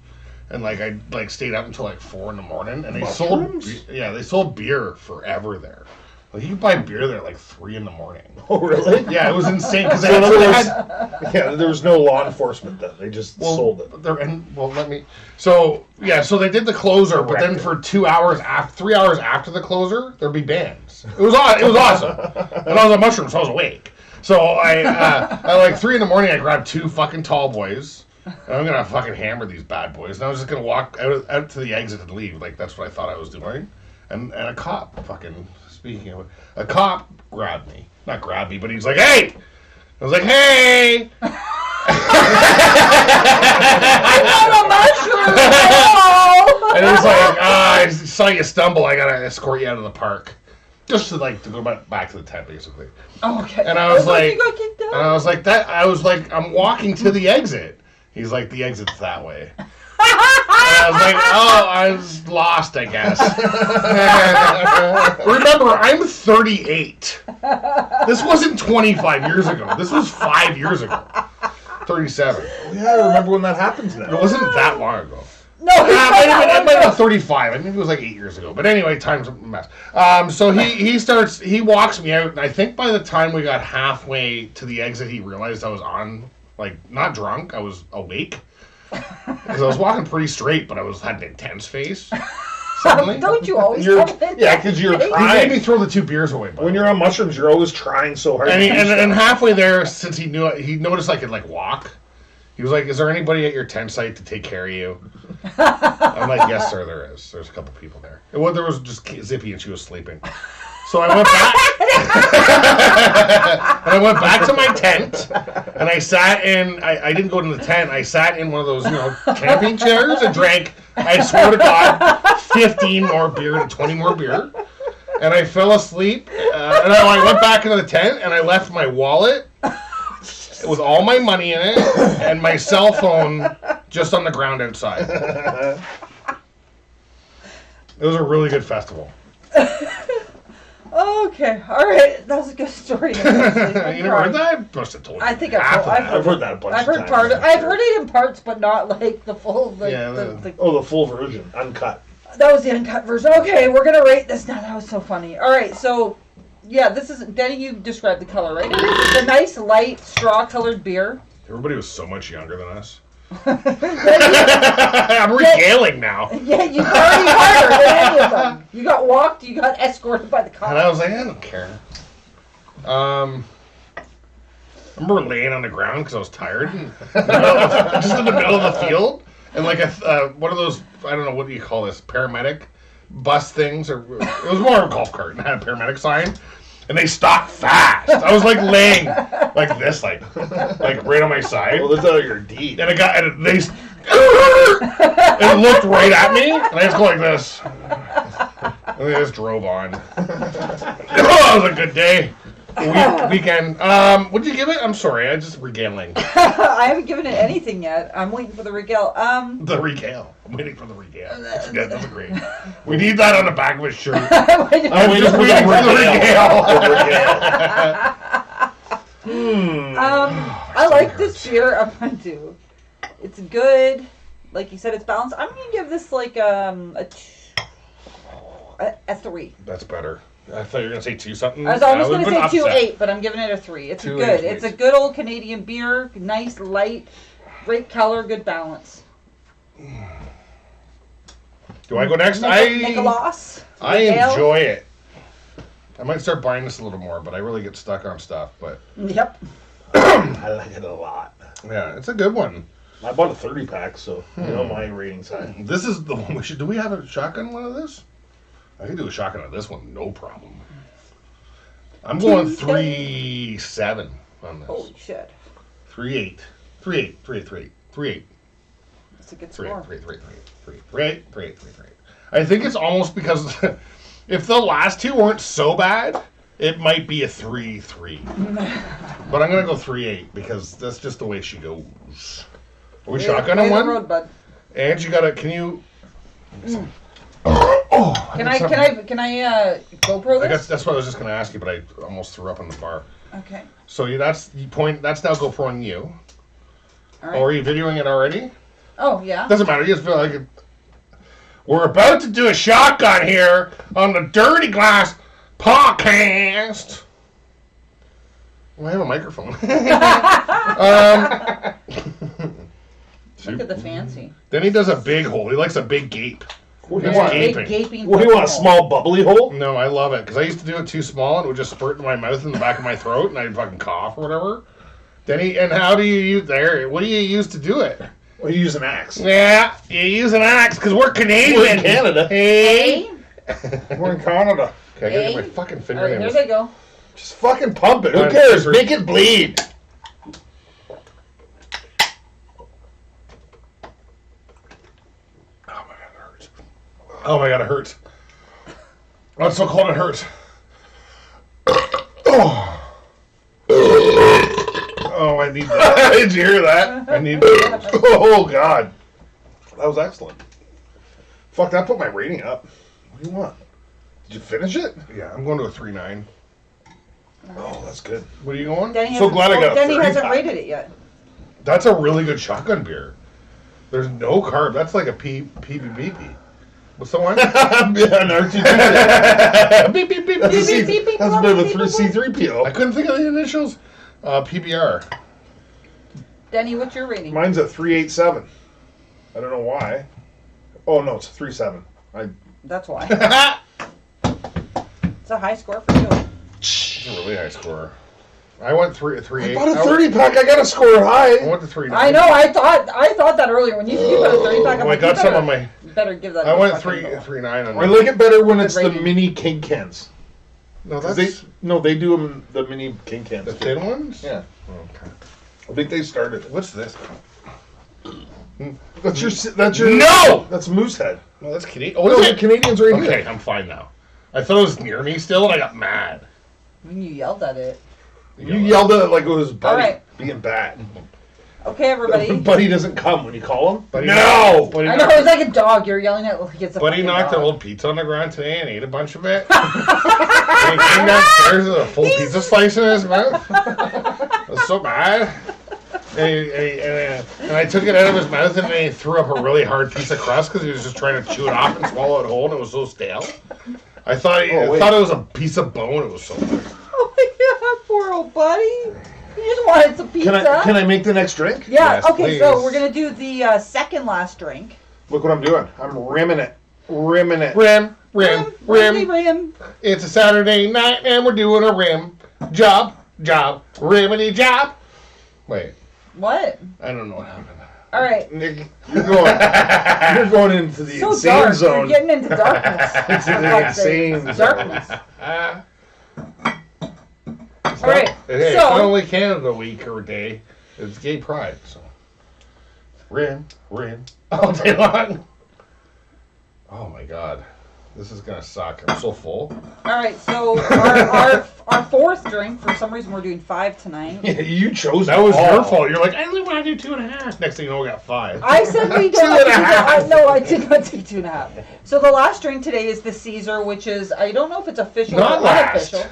and like I like stayed up until like 4 in the morning, and they Mushrooms? sold beer forever there. Like you could buy beer there at like 3 in the morning. Oh, really? Yeah, it was insane because So in other they words, had. yeah, there was no law enforcement then. They just sold it. So they did the closer, but then Correct. for 3 hours after the closer, there'd be bands. It was awesome, and I was on mushrooms, so I was awake. So at like 3 in the morning, I grabbed 2 fucking tall boys, and I'm gonna fucking hammer these bad boys. And I was just gonna walk out to the exit and leave. Like that's what I thought I was doing, and a cop fucking. Speaking of it, a cop grabbed me. Not grabbed me, but he was like, "Hey!" I was like, "Hey!" I'm a mushroom! Hello! And he was like, I saw you stumble. I gotta escort you out of the park, just to go back to the tent, basically. Oh, okay. And I was like, you got kicked out. and I was like, I'm walking to the exit. He's like, the exit's that way. And I was like, oh, I was lost, I guess. Remember, I'm 38. This wasn't 25 years ago. This was 5 years ago. 37. Oh, yeah, I remember when that happened now. It wasn't that long ago. No, I might have been 35. I think it was like 8 years ago. But anyway, time's a mess. So he walks me out, and I think by the time we got halfway to the exit, he realized I was not drunk. I was awake. Because I was walking pretty straight, but had an intense face. Suddenly. Don't you always You're, have it? yeah, because you're He made trying. me throw the 2 beers away. When you're on mushrooms, you're always trying so hard. And, to do and stuff. halfway there, since he noticed I could walk, He was like, "Is there anybody at your tent site to take care of you?" I'm like, "Yes, sir, there is. There's a couple people there." Well, there was just Zippy, and she was sleeping. So I went back, and I went back to my tent, and I sat in. I didn't go to the tent. I sat in one of those, camping chairs and drank. I swear to God, 15 more beer and 20 more beer, and I fell asleep. And I went back into the tent, and I left my wallet with all my money in it, and my cell phone just on the ground outside. It was a really good festival. Okay, all right, that was a good story. You never heard that? I must have told you. I think half of that. I've heard that a bunch I've of heard times. part. I've heard it in parts, but not like the full. The full version, uncut. That was the uncut version. Okay, we're gonna rate this now. That was so funny. All right, so yeah, this is Denny. You described the color, right? It's a nice light straw-colored beer. Everybody was so much younger than us. I'm regaling now. Yeah, you party harder than any of them. You got walked. You got escorted by the And cops. I was like, I don't care. I remember laying on the ground because I was tired, just in the middle of the field, and like one of those, I don't know, what do you call this, paramedic bus things, or it was more of a golf cart and had a paramedic sign, and they stopped fast. I was like laying like this, like right on my side. Well, that's out your deed. And they and it looked right at me, and I just go like this. And they just drove on. That was a good day. Weekend. What'd you give it? I'm sorry, I just regaling. I haven't given it anything yet. I'm waiting for the regale. The regale. I'm waiting for the regale. That's good. That's great. We need that on the back of his shirt. I'm waiting just for waiting for the regale. I like this beer. I'm going to. It's good. Like you said, it's balanced. I'm going to give this like a 3. That's better. I thought you were going to say 2 something. I was almost going to would've say been 2.8, but I'm giving it a 3. It's 2.8, good. please. It's a good old Canadian beer. Nice, light, great color, good balance. Do I go next? Nicholas. I enjoy it. I might start buying this a little more, but I really get stuck on stuff. But Yep. I like it a lot. yeah, it's a good one. I bought a 30-pack, so my rating's high. This is the one we should. Do we have a shotgun one of this? I can do a shotgun of this one, no problem. I'm going 3.7 on this. Holy shit. 3.8. 3.8. 3.8. 3.8. That's a good 3.8. score. 3.8. I think it's almost because if the last two weren't so bad, it might be a 3.3. But I'm gonna go 3.8 because that's just the way she goes. Are we shotgunning one? Road, bud. And you gotta. Can you? Can I GoPro I this? guess that's what I was just gonna ask you, but I almost threw up on the bar. Okay. So that's now GoProing you. All right. Oh, are you videoing it already? Oh yeah. Doesn't matter. You just feel like it. We're about to do a shotgun here on the Dirty Glass podcast. Well, I have a microphone. Look at the fancy. Then he does a big hole. He likes a big gape. What do He's you want? gaping. Big gaping. What do you want? A small bubbly hole? No, I love it because I used to do it too small and it would just spurt in my mouth and the back of my throat and I'd fucking cough or whatever. And how do you use there? What do you use to do it? Well, you use an axe. Yeah, you use an axe because we're Canadian. We're in Canada. Hey. We're in Canada. Okay, I gotta get my fucking All right, here fingernails. they go. Just fucking pump it. Who I'm cares? super- Make it bleed. Oh my god, it hurts. Oh, it's so cold it hurts. Oh, I need that. Did you hear that? I need that. Oh god, that was excellent. Fuck, that put my rating up. What do you want? Did you finish it? Yeah, I'm going to a 3.9. Oh, that's good. What are you going? Denny So glad I got a Denny 30 hasn't pack. rated it yet. That's a really good shotgun beer. There's no carb. That's like a PBBP. What's the one? An R2D2. Beep, beep, beep, That's a beep, C- beep. that's a bit of a I C3PO. couldn't think of the initials. PBR. Denny, what's your rating? Mine's a 3.87. I don't know why. Oh no, it's a 3.7. That's why. It's a high score for you. It's a really high score. I went 3 I bought a 30-pack. I got to score I high. went to 3. I know. I thought that earlier when you bought a 30-pack. I'm I like, got you some on my. better give that. I a went fucking go. 3.9 on. I like it better when it's the rating. mini king cans. No, 'Cause that's they do them the mini king cans. the too. thin ones. Yeah, Okay. I think they started it. What's this? That's your No! That's Moosehead. No, that's Canadian. Oh, No, is the it? Canadians right Okay, here. I'm fine now. I thought it was near me still, and I got mad. When you yelled at it. You yelled at it like it was Buddy All right. being bad. Okay, everybody. Buddy doesn't come when you call him. Buddy No! Buddy I know it's like a dog. You're yelling at like it's a Buddy fucking knocked dog. an old pizza on the ground today and ate a bunch of it. And he came downstairs with a full pizza slice in his mouth. I was so mad. And I took it out of his mouth and then he threw up a really hard piece of crust because he was just trying to chew it off and swallow it whole and it was so stale. I thought it was a piece of bone. It was so good. Oh my god, poor old buddy. He just wanted some pizza. Can I make the next drink? Yeah. Yes, Okay, so please. we're gonna do the second last drink. Look what I'm doing. I'm rimming it. Rimming it. Rim. Rim. It's a Saturday night and we're doing a rim. Job. Rimity job. Wait, What? I don't know what happened. All right. Nick, you're going into the So insane dark. zone. You're getting into darkness. Into For the fuck's sake. insane Darkness. It's All right. Hey, it's So- not only Canada Week or day, it's Gay Pride. So, rim, all day long. Oh my God, this is gonna suck. I'm so full. All right. So our fourth drink. For some reason, we're doing 5 tonight. Yeah, you chose That was all. your fault. You're like, I only want to do 2.5. Next thing you know, we got 5. I said we don't. No, I did not say 2.5. So the last drink today is the Caesar, which is I don't know if it's official Not or last. unofficial.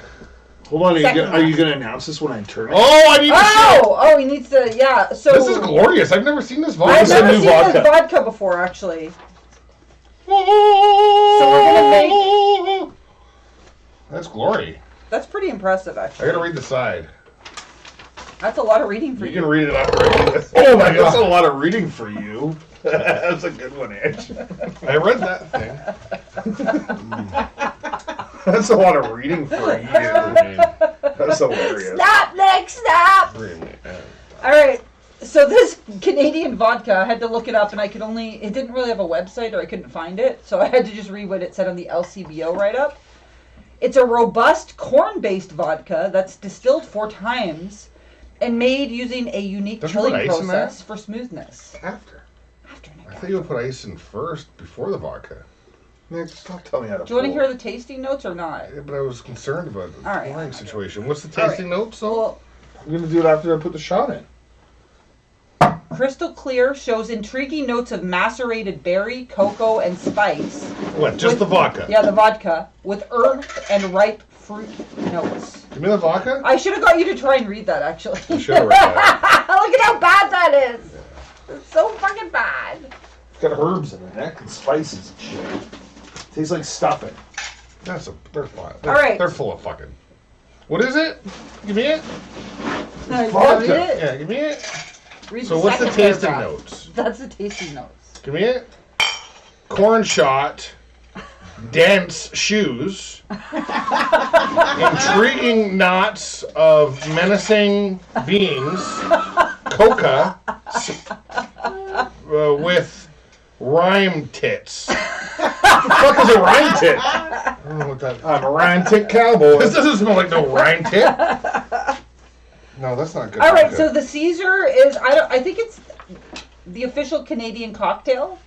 Hold on, Second are you gonna announce this when I turn it? Oh, I need to see. Oh, he needs to. Yeah. So This is glorious. I've never seen this vodka. I've This is never a new seen vodka. this vodka before, actually. So we're gonna That's glory. That's pretty impressive, I actually. gotta read the side. That's a lot of reading for You you. can read it after I do this. Oh my That's a God. lot of reading for you. That's a good one, Edge. I read that thing. That's a lot of reading for you. That's hilarious. Stop, Nick! Stop! All right. So this Canadian vodka, I had to look it up, and it didn't really have a website, or I couldn't find it, so I had to just read what it said on the LCBO write-up. It's a robust corn-based vodka that's distilled 4 times and made using a unique Don't you put chilling ice in there? process for smoothness. After. After Nick. I thought you would put ice in first before the vodka. Nick, stop telling me how to Do you want to pour. hear the tasting notes or not? Yeah, but I was concerned about the All right. pouring situation. What's the All tasting right. notes, though? Well, I'm gonna do it after I put the shot in. crystal clear, shows intriguing notes of macerated berry, cocoa, and spice. What, just the vodka? Yeah, the vodka, with earth and ripe fruit notes. Give me the vodka? I should have got you to try and read that, actually. I should have read that. Look at how bad that is. It's so fucking bad. It's got herbs in it, Nick, and spices and shit. Tastes like stuffing. They're fine. All right. They're full of fucking. What is it? Give me it. No, you Vodka. wanna read it? Yeah, give me it. Read So what's the second tasting paragraph. notes? That's the tasting notes. Give me it. Corn shot. Dense shoes. Intriguing knots of menacing beings. Coca. With rhyme tits. What the fuck is a rhyme tit? I don't know what that. I'm a rhyme tit cowboy. This doesn't smell like no rhyme tit. No, that's not good. All right, vodka. so the Caesar is I think it's the official Canadian cocktail.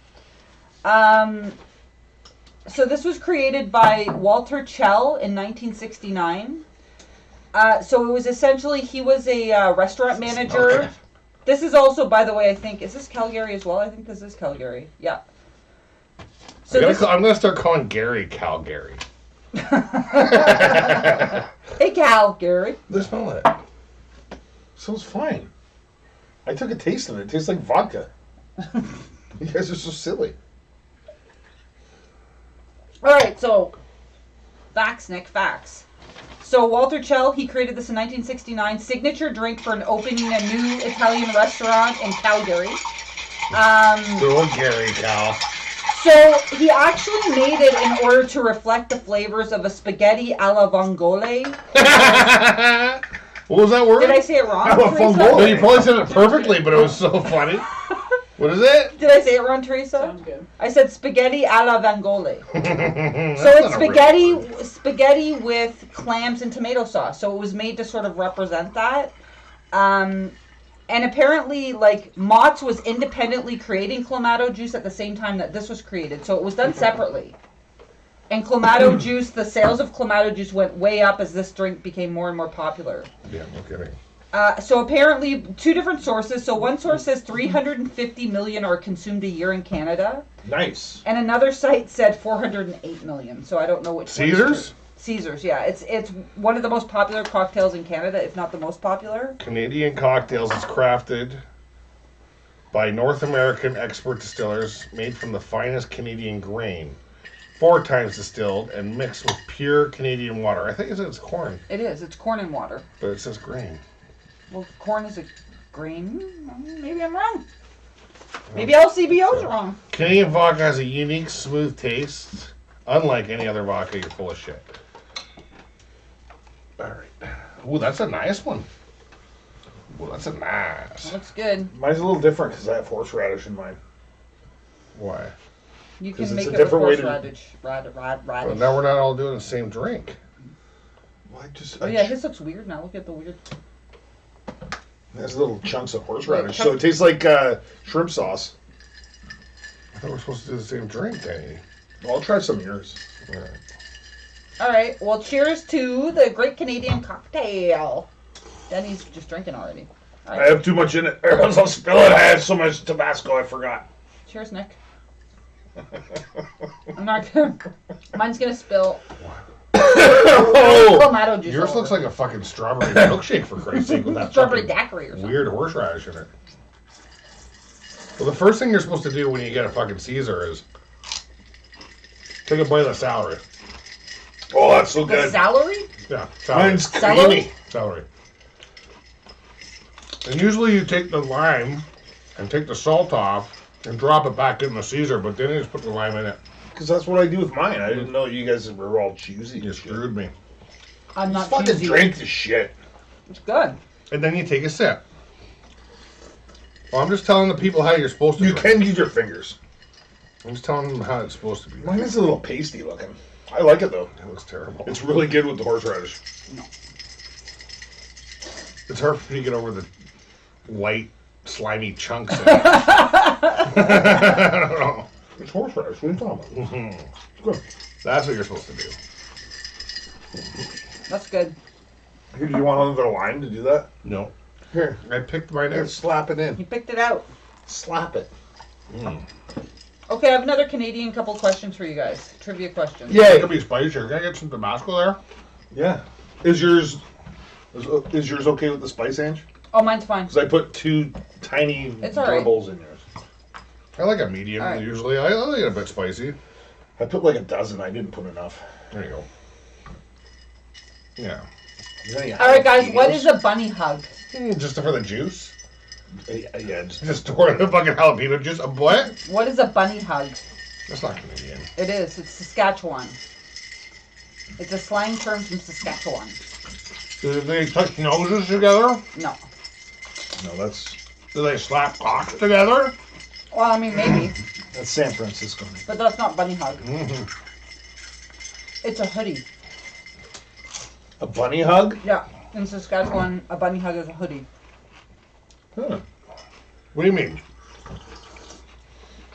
So this was created by Walter Chell in 1969. So it was essentially he was a restaurant manager. Okay. This is also, by the way, I think is this Calgary as well? I think this is Calgary. Yeah. So I'm gonna start calling Gary Calgary. hey Calgary. Let's smell it. Smells fine. I took a taste of it. It tastes like vodka. You guys are so silly. All right, so facts, Nick, facts. So Walter Chell, he created this in 1969, signature drink for opening a new Italian restaurant in Calgary. Go Gary Cal. So he actually made it in order to reflect the flavors of a spaghetti alla vongole. What was that word? Did I say it wrong, I'm a Teresa? Fungoli. No, you probably said it perfectly, but it was so funny. What is it? Did I say it wrong, Teresa? Sounds good. I said spaghetti alla vongole. So That's it's not a real word. spaghetti with clams and tomato sauce. So it was made to sort of represent that. And apparently, like, Mott's was independently creating Clamato juice at the same time that this was created. So it was done separately. And Clamato juice, the sales of Clamato juice went way up as this drink became more and more popular. Yeah, no kidding. So apparently, two different sources. So one source says 350 million are consumed a year in Canada. Nice. And another site said 408 million. So I don't know which one is true. Caesars? Caesars, yeah. It's one of the most popular cocktails in Canada, if not the most popular. Canadian Cocktails is crafted by North American expert distillers, made from the finest Canadian grain, 4 times distilled and mixed with pure Canadian water. I think it says corn, It is. It's corn and water. but it says grain. Well, corn is a grain. Maybe I'm wrong. Maybe LCBO's wrong. Canadian vodka has a unique, smooth taste. Unlike any other vodka, you're full of shit. All right. Ooh, that's a nice one. Ooh, that's a nice. Looks good. Mine's a little different because I have horseradish in mine. Why? You 'Cause can it's make a it with different way to- horseradish. Well, Radish. now we're not all doing the same drink. Well, Oh yeah, his looks weird now. Look at the weird. There's little chunks of horseradish, Wait, so it tastes like shrimp sauce. I thought we were supposed to do the same drink, Danny. I'll try some of yours. All right. All right. Well, cheers to the Great Canadian Cocktail. Denny's just drinking already. All I right. have too much in it. Or else I'll spill it. I have so much Tabasco, I forgot. Cheers, Nick. I'm not gonna. Mine's gonna spill. Oh! Clamato juice. Yours all looks over. like a fucking strawberry milkshake, for Christ's sake, with that Strawberry fucking daiquiri or something. weird horseradish in it. Well, the first thing you're supposed to do when you get a fucking Caesar is take a bite of the celery. Oh, that's so The good. celery? Yeah, celery. Mine's Celery? creamy. Celery. And usually you take the lime and take the salt off and drop it back in the Caesar, but then you just put the lime in it. Because that's what I do with mine. I didn't know you guys were all choosy. You screwed me. I'm not Fucking choosy. drink the shit. It's good. And then you take a sip. Well, I'm just telling the people how you're supposed to You drink. can use your fingers. I'm just telling them how it's supposed to be. Mine is a little pasty looking. I like it though. It looks terrible. It's really good with the horseradish. It's hard for me to get over the white, slimy chunks in it. I don't know. It's horseradish. What are you talking about? It's good. That's what you're supposed to do. That's good. Here, do you want another lime to do that? No. Here. I picked mine Here, out. slap it in. You picked it out. Slap it. Okay, I have another Canadian couple questions for you guys. Trivia questions. It Yay. could be spicier. Can I get some Tabasco there? Yeah. Is yours okay with the spice, Ange? Oh, mine's fine. Because I put 2 tiny It's all right. dribbles in yours. I like a medium All right. usually. I like it a bit spicy. I put like a dozen. I didn't put enough. There you go. Yeah. All right, guys. What is a bunny hug? Just for the juice? Yeah, just Just pour the fucking jalapeno juice. A what? What is a bunny hug? That's not Canadian. It is. It's Saskatchewan. It's a slang term from Saskatchewan. Do they touch noses together? No. no. That's Do they slap cocks together? Well, I mean, maybe, San Francisco. but that's not bunny hug. Mm-hmm. It's a hoodie. A bunny hug? Yeah. In Saskatchewan, a bunny hug is a hoodie. Huh. What do you mean?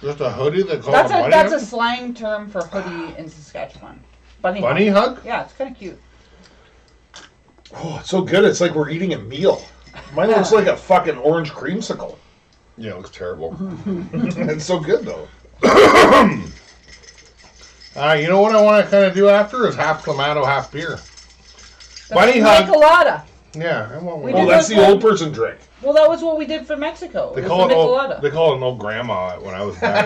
Just a hoodie that calls That's a bunny that's a hug? slang term for hoodie in Saskatchewan. Bunny Bunny hug. hug? Yeah, it's kind of cute. Oh, it's so good. It's like we're eating a meal. Mine looks like a fucking orange creamsicle. Yeah, it looks terrible. It's so good though. You know what I want to kind of do after is half Clamato, half beer. That's Bunny hug. Michelada. Yeah, I want We one. Oh, did that's those the one. old person drink. Well, that was what we did for Mexico. They It was call the it old. Michelada. They call it an old grandma when I was back.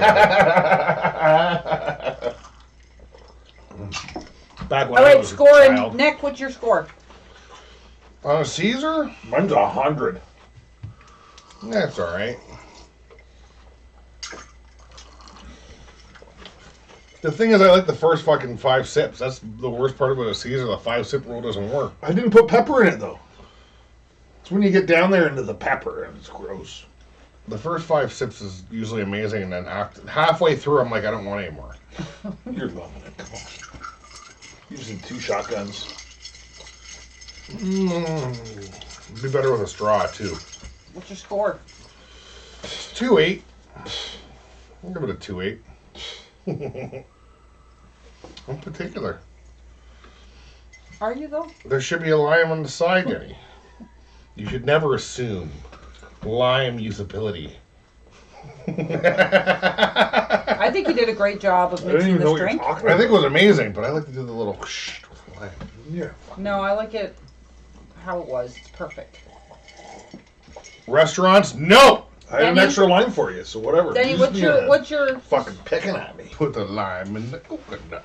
Back when All I right, was a scoring. child. Nick, what's your score? On a Caesar? Mine's 100. That's all right. The thing is, I like the first fucking 5 sips. That's the worst part about a Caesar. The 5-sip rule doesn't work. I didn't put pepper in it though. It's when you get down there into the pepper and it's gross. The first 5 sips is usually amazing, and then halfway through, I'm like, I don't want any more. You're loving it. Come on. Using 2 shotguns. It'd be better with a straw, too. What's your score? 2.8. I'll give it a 2.8. I'm particular. Are you though? There should be a lime on the side, Denny. You should never assume lime usability. I think you did a great job of I didn't mixing even know this what you're drink. talking I about. think it was amazing, but I like to do the little with lime. Yeah. No, I like it how it was. It's perfect. Restaurants, no! I had an Danny? extra line for you, so whatever. Danny, Use what's me your in what's your fucking picking at me? Put the lime in the coconut.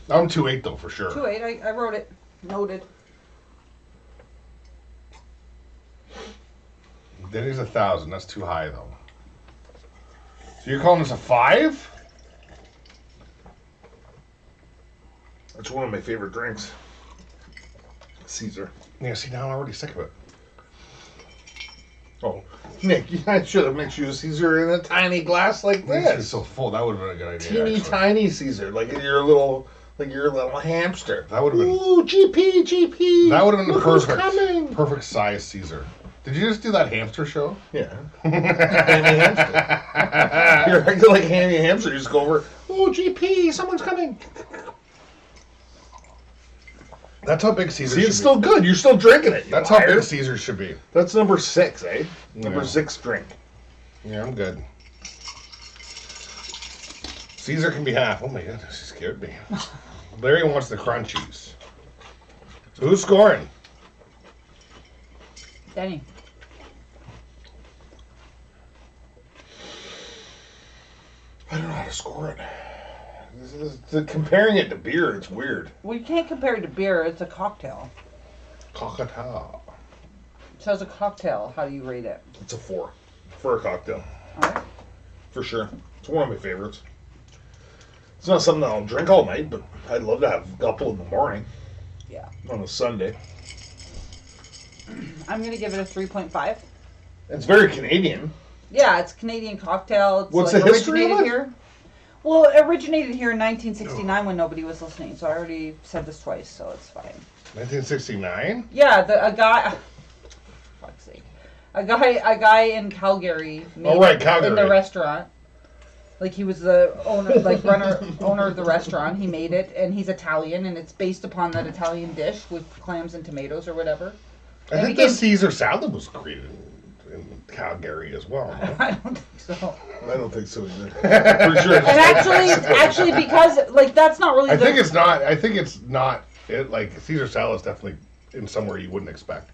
I'm 2.8 though, for sure. 2.8? I wrote it. Noted. Denny's 1,000. That's too high though. So you're calling this a 5? It's one of my favorite drinks. Caesar. Yeah. See, now I'm already sick of it. Oh, Nick, I should have mixed you a Caesar in a tiny glass like It's this. so full. That would have been a good idea. Teeny actually. tiny Caesar, like you're a little hamster. That would have been. Ooh, GP. That would have been the Look who's perfect, coming. perfect size Caesar. Did you just do that hamster show? Yeah. Hammy hamster. You're acting like Hammy hamster. You just go over. Oh, GP, someone's coming. That's how big Caesar See, should it's be. still good. You're still drinking it. That's how liar. big Caesar should be. That's number 6, eh? Number Yeah. 6 drink. Yeah, I'm good. Caesar can be half. Oh my goodness, she scared me. Larry wants the crunchies. So who's scoring? Danny. I don't know how to score it. Comparing it to beer, it's weird. Well, you can't compare it to beer. It's a cocktail. Cockatoo. So as a cocktail, how do you rate it? It's a 4 for a cocktail, All right. for sure. It's one of my favorites. It's not something that I'll drink all night, but I'd love to have a couple in the morning Yeah. on a Sunday. I'm gonna give it a 3.5. It's very Canadian. Yeah, it's a Canadian cocktail. It's What's like the history of originated it? here. Well, it originated here in 1969 when nobody was listening. So I already said this twice, so it's fine. 1969? Yeah, a guy. Fuck's sake, a guy in Calgary made Oh, right, it Calgary. in the restaurant. Like he was the owner, owner of the restaurant. He made it, and he's Italian, and it's based upon that Italian dish with clams and tomatoes or whatever. I think the Caesar salad was created in Calgary as well. No? I don't think so. I don't think so either. Pretty sure it's And actually, because like that's not really. I think it's not. I think it's not. It like Caesar salad is definitely in somewhere you wouldn't expect.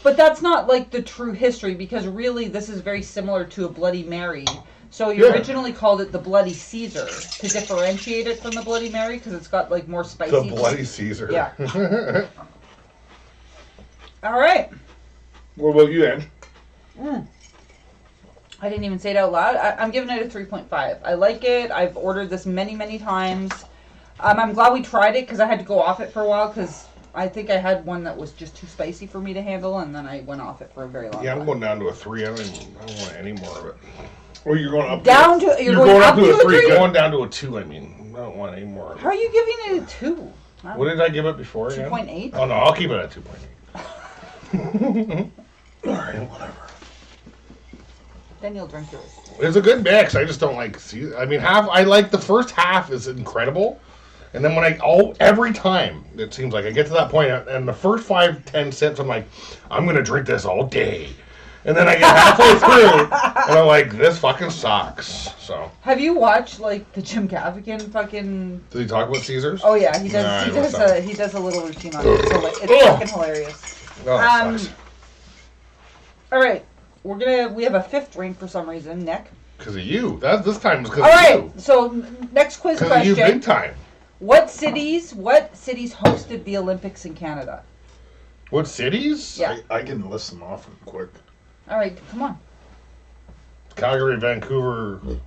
But that's not like the true history, because really this is very similar to a Bloody Mary. So you Yeah. originally called it the Bloody Caesar to differentiate it from the Bloody Mary because it's got like more spicy. The bloody Caesar. Yeah. All right. What about you, Ange? I didn't even say it out loud. I'm giving it a 3.5. I like it. I've ordered this many, many times. I'm glad we tried it because I had to go off it for a while because I think I had one that was just too spicy for me to handle, and then I went off it for a very long Yeah, time. I'm going down to a 3. I don't want any more of it. Or you're going up Down to you're going up to a 3? Going down to a 2. I mean, I don't want any more of How are it. you giving it a 2? What did I give it before? again? 2.8? Oh no, I'll keep it at 2.8. All right, whatever. Then you'll drink yours. It's a good mix. I just don't like. I mean, I like the first half is incredible, and then every time it seems like I get to that point, and the first 5-10 sips, I'm like, I'm gonna drink this all day, and then I get halfway through, and I'm like, this fucking sucks. So, Have you watched like the Jim Gaffigan fucking? did he talk about Caesars? Oh yeah, he does. Nah, he I does watched that. he does a little routine on it. It's fucking hilarious. Oh, that sucks. All right, we have a 5th drink for some reason, Nick. Because of you. This time was because All of right, you. so next quiz Because of you, question: big time. What cities hosted the Olympics in Canada? What cities? Yeah. I can list them off quick. All right, come on. Calgary, Vancouver. Is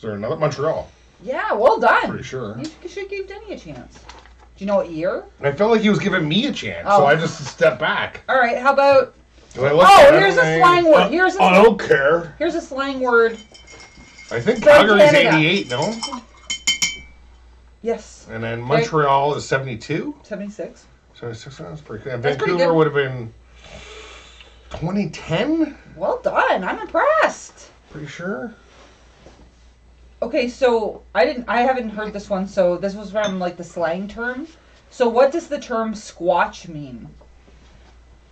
there another? Montreal. Yeah, well done. Pretty sure. You should give Denny a chance. Do you know what year? I felt like he was giving me a chance, Oh. so I just stepped back. All right, how about... Do I look Oh, at here's a everything? slang word. I don't care. Here's a slang word. I think From Calgary's Canada. 88, no? Yes. And then Montreal is 72? 76. 76, that's pretty good. And That's pretty Vancouver good. would have been 2010? Well done. I'm impressed. Pretty sure. Okay, so I haven't heard this one, so this was from like the slang term. So what does the term squatch mean?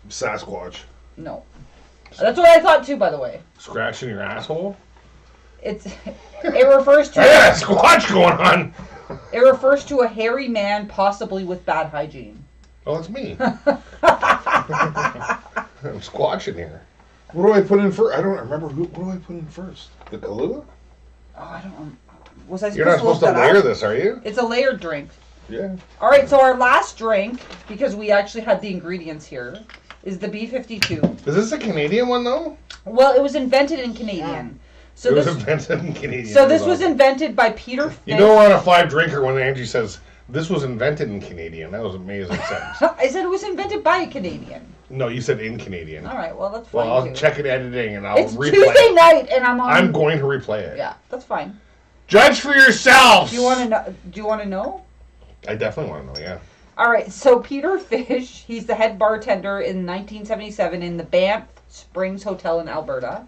Sasquatch. No. That's what I thought too, by the way. Scratching your asshole? It refers to Yeah, squatch going on. it refers to a hairy man, possibly with bad hygiene. Oh, it's me. I'm squatching here. What do I put in first? I don't remember. What do I put in first? The Kahlua? Oh, I don't. Was I supposed You're not supposed to look that layer up? this, are you? It's a layered drink. Yeah. All right, so our last drink, because we actually had the ingredients here, is the B52. Is this a Canadian one, though? Well, it was invented in Canadian. So It was this invented in Canadian. so this was invented by Peter Fish. You know we're on a 5-drinker when Angie says, this was invented in Canadian. That was an amazing sentence. I said it was invented by a Canadian. No, you said in Canadian. All right, well that's fine Well, I'll too. check it editing and I'll It's replay Tuesday it. night, and I'm on. I'm going to replay it. Yeah, that's fine. Judge for yourselves! Do you want to know? Do you want to know? I definitely want to know, yeah. All right, so Peter Fish, he's the head bartender in 1977 in the Banff Springs Hotel in Alberta.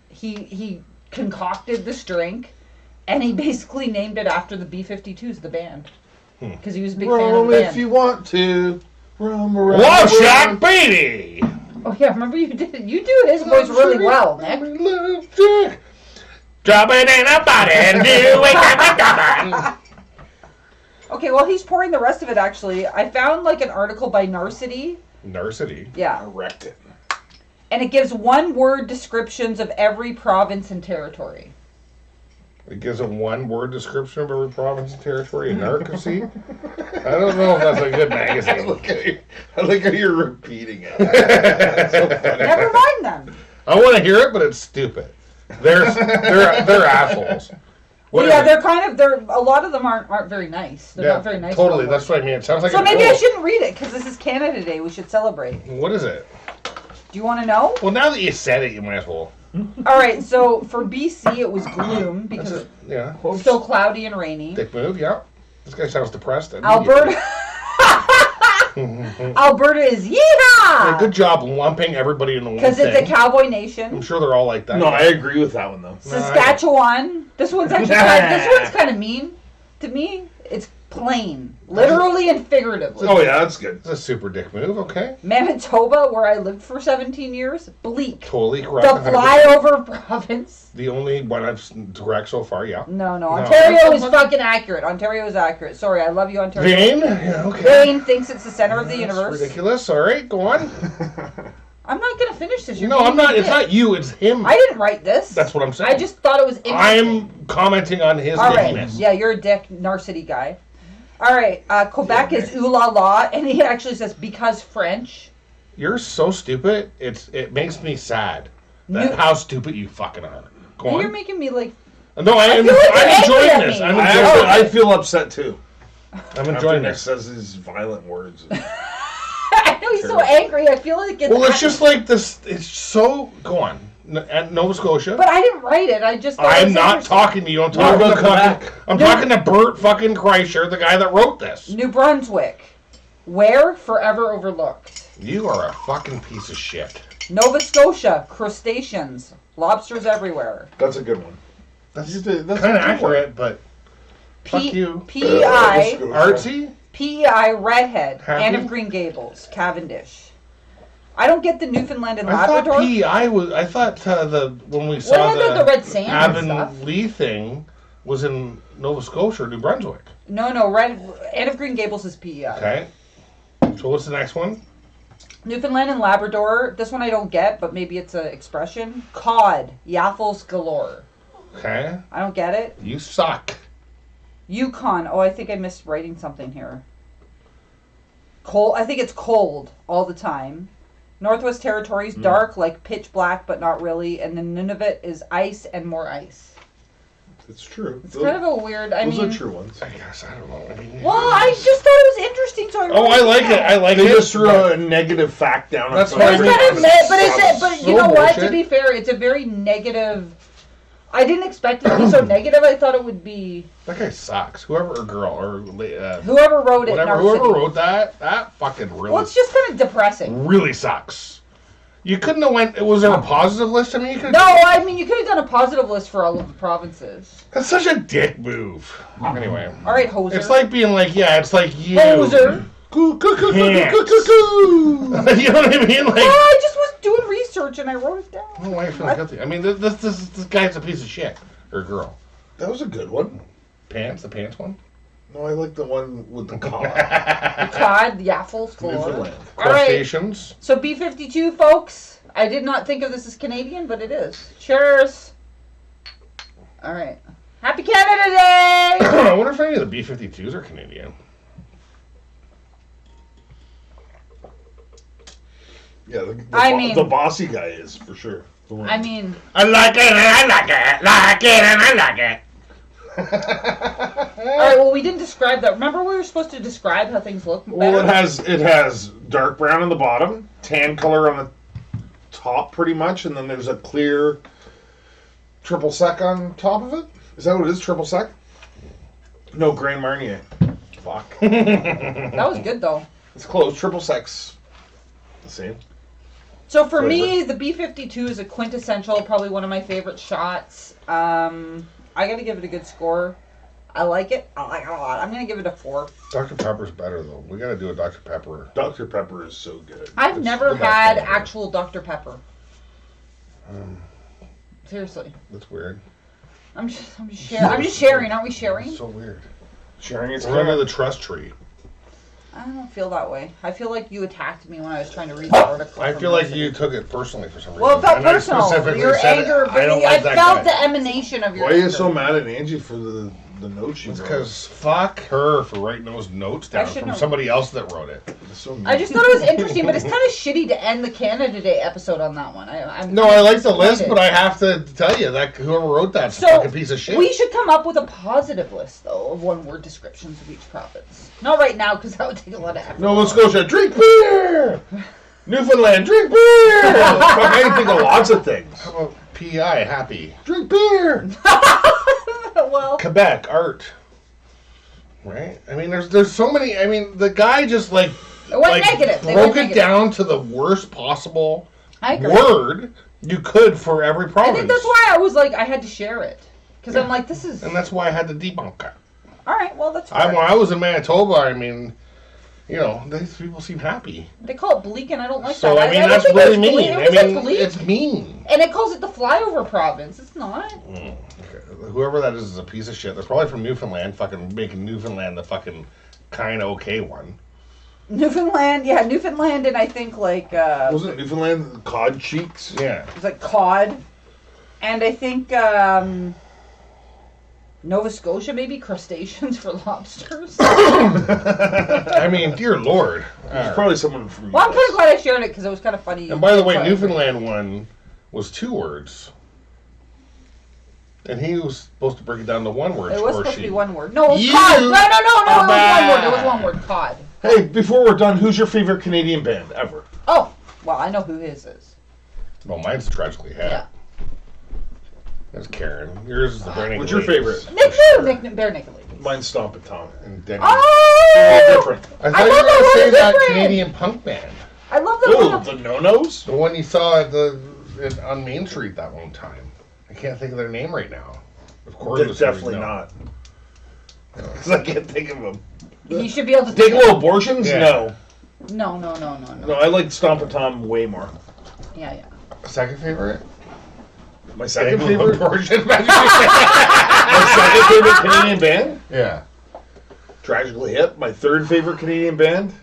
He concocted this drink, and he basically named it after the B-52s, the band, because he was a big fan of Rum the if band. you want to. Rum around. Love the Shack world. Beatty! Oh yeah, remember you do his voice really well, Nick. Love Shack. Drop it in a body and do it. Okay, well he's pouring the rest of it. Actually, I found like an article by Narcity. Narcity. I Yeah, wrecked it. and it gives one-word descriptions of every province and territory. It gives a one-word description of every province and territory in Narcity. I don't know if that's a good magazine. I like how you're repeating it. Never mind them. I want to hear it, but it's stupid. They're assholes. Well, yeah, Whatever. they're a lot of them aren't very nice. They're not very nice. Totally, about that's what I mean. It sounds like So a maybe I quote. shouldn't read it because this is Canada Day. We should celebrate. What is it? Do you want to know? Well, now that you said it, you might as well. All right. So for BC, it was gloom because it's Yeah. still cloudy and rainy. Dick move, yeah. This guy sounds depressed. Alberta. Alberta is Hey, yeehaw good job lumping everybody in the one because it's a thing. cowboy I'm nation. sure they're all like that. No, I agree with that one though. Saskatchewan. This one's actually this one's kind of mean to me. It's plain, literally and figuratively. Oh yeah, that's good. It's a super dick move, okay? Manitoba, where I lived for 17 years, bleak. Totally correct. The 100%. flyover province. The only one I've correct so far, yeah. No, No. Ontario is fucking accurate. Ontario is accurate. Sorry, I love you, Ontario. Vane? Yeah, okay. Vane thinks it's the center of the That's universe. ridiculous. All right, go on. I'm not gonna finish this. You're No, being I'm not. a It's dick. not you. It's him. I didn't write this. That's what I'm saying. I just thought it was interesting. I'm commenting on his All right. dickiness. Yeah, you're a dick, Narcity guy. All right. Quebec Yeah, is ooh la la, and he actually says because French. You're so stupid. It makes me sad that New- how stupid you fucking are. Go And on. you're making me like. No, I'm feel like you're angry enjoying at this. me. I'm I enjoying actually, I this. feel upset too. I'm enjoying Nick this. says these violent words. I know he's so angry. I feel like it's. Well, it's just like this. It's so. Go on. At Nova Scotia. But I didn't write it. I just. thought it I'm was not interesting. talking to you. I'm What talking about to fucking. Quebec? I'm No. talking to Bert fucking Kreischer, the guy that wrote this. New Brunswick, where forever overlooked. You are a fucking piece of shit. Nova Scotia, crustaceans, lobsters everywhere. That's a good one. That's That's kind of a good accurate, but fuck you. PEI, Artsy. PEI, Redhead, Happy? Anne of Green Gables, Cavendish. I don't get the Newfoundland and I thought Labrador. PEI was. I thought when we What saw about the red sand and stuff? Avonlea thing was in Nova Scotia or New Brunswick. No, Anne of Green Gables is PEI. Okay. So what's the next one? Newfoundland and Labrador. This one I don't get, but maybe it's an expression. Cod, yaffles galore. Okay. I don't get it. You suck. Yukon. Oh, I think I missed writing something here. Cold. I think it's cold all the time. Northwest Territories, dark, like pitch black, but not really. And then Nunavut is ice and more ice. It's true. It's kind of a weird. Those are true ones. I guess, I don't know. I mean, Well, I just thought it was interesting, so I wrote I it like it. down. I like They it. just threw a negative fact down. That's on why It's I something. kind of, but So you know what? To bullshit. be fair, it's a very negative. I didn't expect it to be so negative. I thought it would be That guy sucks. Whoever, or girl, or whoever wrote it. in whatever, our whoever city. wrote that fucking really, Well, it's just kind of depressing. really sucks. You couldn't have went. Was there a positive list? I mean, you could. No, I mean you could have done a positive list for all of the provinces. That's such a dick move. Anyway, All right, hoser. it's like being like, yeah, it's like you. Hoser. Pants. You know what I mean? Like, Oh, I just was doing research and I wrote it down. oh, why are you feeling guilty? I mean, this guy's a piece of shit, or girl. That was a good one. Pants, the pants one. No, I like the one with the cod. Cod, yaffles, floor. Newfoundland. All right. Crustaceans. So B-52, folks. I did not think of this as Canadian, but it is. Cheers. All right. Happy Canada Day! I wonder if any of the B-52s are Canadian. Yeah, I mean- the bossy guy is for sure. The one. I mean, I like it, and I like it, like it, and I like it. all right. Well, we didn't describe that. Remember, we were supposed to describe how things look better. Well, it has dark brown on the bottom, tan color on the top, pretty much, and then there's a clear triple sec on top of it. Is that what it is? Triple sec? No, Grand Marnier. Fuck. That was good though. It's close. Triple sec's the same. So for me, the B-52 is a quintessential, probably one of my favorite shots. I got to give it a good score. I like it. I like it a lot. I'm going to give it a 4. Dr. Pepper's better though. We gotta do a Dr. Pepper. Dr. Pepper is so good. I've It's never the best had one ever. actual Dr. Pepper. Seriously. That's weird. I'm just sharing. Aren't we sharing? It's so weird. Sharing is We're under good. the trust tree. I don't feel that way. I feel like you attacked me when I was trying to read the article. I from feel like Moosehead. you took it personally for some reason. Well, it felt And I personal. specifically Your said it. anger. I don't like I that felt guy. the emanation of your Why are you anger. so mad at Angie for the note she It's wrote? because fuck her for writing those notes down shouldn't from have- somebody else that wrote it. It's so mean. I just thought it was interesting, but it's kind of shitty to end the Canada Day episode on that one. I'm No, I like the list, disappointed. but I have to tell you that whoever wrote that's a So, fucking piece of shit. we should come up with a positive list, though, of one-word descriptions of each province. Not right now, because that would take a lot of effort. Nova Scotia, drink beer! Newfoundland, drink beer! Fuck, I can think of lots of things. How about PI, happy? Drink beer! Well, Quebec, art. Right? I mean, there's so many. I mean, the guy just like It went negative. They broke went it negative. down to the worst possible I agree. word you could for every I province. think that's why I was like, I had to share it. Because I'm like, this is... And that's why I had to debunk it. All right, well, that's When fair. I was in Manitoba, I mean, you know, these people seem happy. They call it bleak, and I don't like So, that. I mean, don't that's think really it's mean. bleak. I It was mean, bleak. it's mean. And it calls it the flyover province. It's not. Okay. Whoever that is a piece of shit. They're probably from Newfoundland, fucking making Newfoundland the fucking kind of okay one. Newfoundland, yeah, Newfoundland, and I think like Wasn't Newfoundland cod cheeks? Yeah. it's like cod, and I think Nova Scotia maybe crustaceans for lobsters. I mean, dear Lord. There's probably someone from Well, I'm kind of glad I shared it because it was kind of funny. And by the way, Sorry. Newfoundland one was 2 words. And he was supposed to break it down to 1 word. It was or supposed she. to be 1 word. No, it was You cod. No, it was 1 word. are It was 1 word. Cod. Hey, before we're done, who's your favorite Canadian band ever? Oh, well, I know who his is. Well, mine's Tragically Hip. Yeah. That's Karen. Yours is the Bare Naked What's your Ladies. favorite? Nick Nick Bare Naked Ladies. Mine's Stompin' Tom. And Denny. Oh! All different. I thought I you were love going to that say one that different. Canadian punk band. I love that Ooh, one. the No-Nos? The one you saw at on Main Street that one time. I can't think of their name right now. Of course, They're it's definitely no. not. Because I can't think of them. You should be able to Dig Little Abortions? Yeah. No. No. No, I like Stompin' Tom way more. Yeah. Second favorite? My second Big favorite? Abortion. My second favorite Canadian band? Yeah. Tragically Hip. My third favorite Canadian band?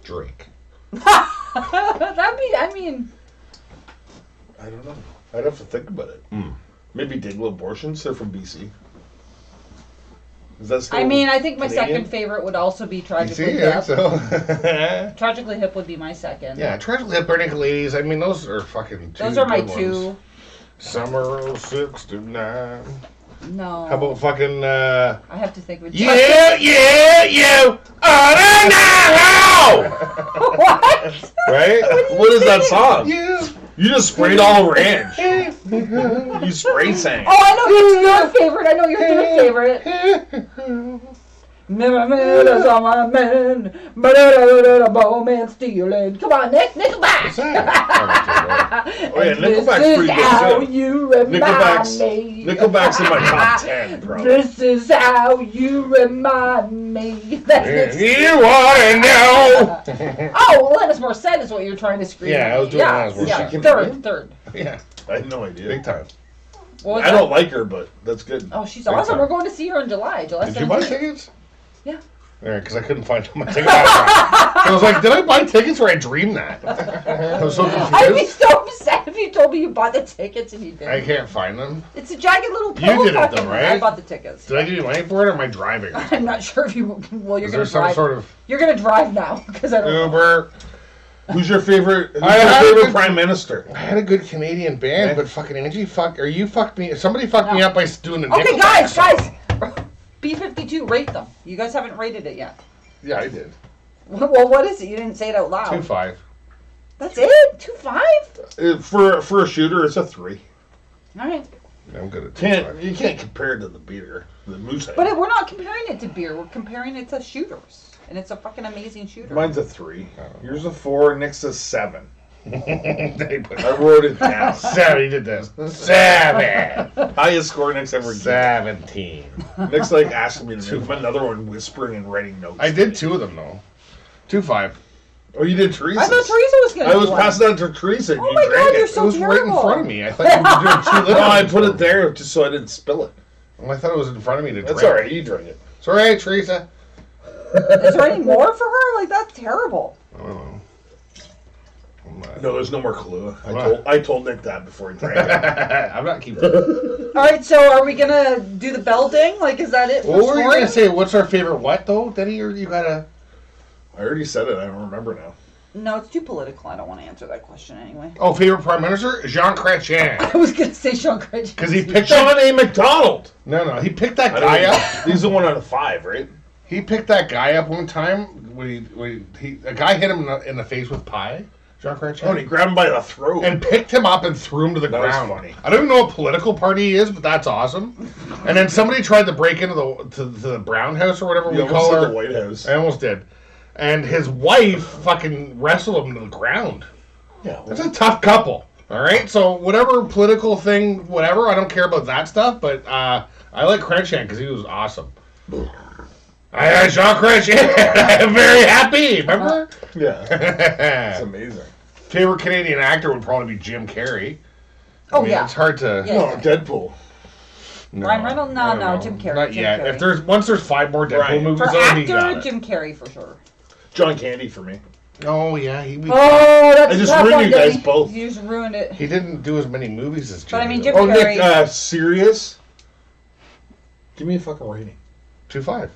Drake. That'd be, I mean, I don't know. I'd have to think about it. Maybe Dig Little Abortions. They're from BC. Is that still I think my Canadian? second favorite would also be You Tragically see? Hip. Yeah, so. Tragically Hip would be my second. Yeah, Tragically Hip, Bare Naked Ladies. I mean, those are fucking two Those are my good two. ones. Summer 69. No. How about fucking, I have to think of it. you are now! What? Right? What is that song? You. You just sprayed all over Ange. You spray sang. Oh, I know your favorite. I know your third favorite. Never met a summer man, but a bowman stealing. Come on, Nick. Nickelback. What's that? Oh yeah, Nickelback's This pretty is how good too. you remind me. Nickelback's in my top 10, probably. This is how you remind me. That's You wanna know? Oh, Alanis Morissette is what you're trying to scream. Yeah, at I was me. doing Yeah, Alanis yeah. Morissette. Third. Yeah, I had no idea. big time. What was I that? don't like her, but that's good. Oh, she's Big awesome. time. We're going to see her in July. July Did you buy 17th. tickets? Yeah. Yeah, because I couldn't find my ticket. I was like, did I buy tickets or I dreamed that? I was so I'd be confused. so upset if you told me you bought the tickets and you didn't. I can't find them. It's a jagged little You pillow did it talking though, one. right? I bought the tickets. Did I give you money for it or am I driving? I'm not sure if you. Well, you're Is gonna there some drive. sort of You're gonna drive now because I don't. know. Uber? Who's your favorite? Who's I your had favorite good- prime minister? I had a good Canadian band, but fucking Angie you fucked me. Somebody fucked me No. up by doing the Okay, Nickelback guys. song. B-52, rate them. You guys haven't rated it yet. Yeah, I did. Well, what is it? You didn't say it out loud. 2.5. That's it? 2.5? For a shooter, it's a 3. All right. I'm good at 2.5. You can't compare it to the beer, the Moosehead. But we're not comparing it to beer. We're comparing it to shooters. And it's a fucking amazing shooter. Mine's a 3. Yours a 4. Nick's a 7. They put I wrote it down. 7. He did this. 7. Highest score Nick's ever given. 17. Nick's like asking me to make another one, whispering and writing notes. I did 2 of them though. 2.5. Oh, you did Teresa's? I thought Teresa was going to I was passing that to Teresa. And Oh you my drank God, you're it. so It was right in terrible. front of me. I thought you were doing 2 little. No, I ones put for it there just so I didn't spill it. Well, I thought it was in front of me to drink. That's all right. You drink it. It's all right, Teresa. Is there any more for her? Like, that's terrible. I don't know. No, there's no more Kahlua. What? I told Nick that before he drank it. I'm not keeping it. All right, so are we going to do the bell ding? Like, is that it for What were you scoring? going to say? What's our favorite what, though? Denny, or you got to... I already said it. I don't remember now. No, it's too political. I don't want to answer that question anyway. Oh, favorite Prime Minister? Jean Chrétien. I was going to say Sean Critch. Because he picked John A. McDonald. No, he picked that I guy don't up. know. He's the 1 out of 5, right? He picked that guy up one time when a guy hit him in the face with pie. Jean Chrétien. Oh, and he grabbed him by the throat. And picked him up and threw him to the That was ground. funny. I don't even know what political party he is, but that's awesome. And then somebody tried to break into the Brown House or whatever you we call almost her. said the White House. I almost did. And his wife fucking wrestled him to the ground. Yeah, That's a tough couple. All right, so whatever political thing, whatever, I don't care about that stuff. But I like Chrétien because he was awesome. I Jean Chrétien. I'm very happy. Remember? yeah. It's Favorite amazing. Canadian actor would probably be Jim Carrey. Oh, yeah. It's hard to. Yeah. No, Deadpool. No, Ryan Reynolds? No, I don't no, know. Jim Carrey, Not Jim yet. Carrey. Once there's 5 more Deadpool Right. movies, For then he got actor, it. Jim Carrey for sure. John Candy for me. Oh yeah, Oh, that's I just a tough ruined one, you guys Denny. both. You just ruined it. he didn't do as many movies as Jim. But I mean, though. Jim Oh, Carrey. Nick, serious? Give me a fucking rating. 2.5.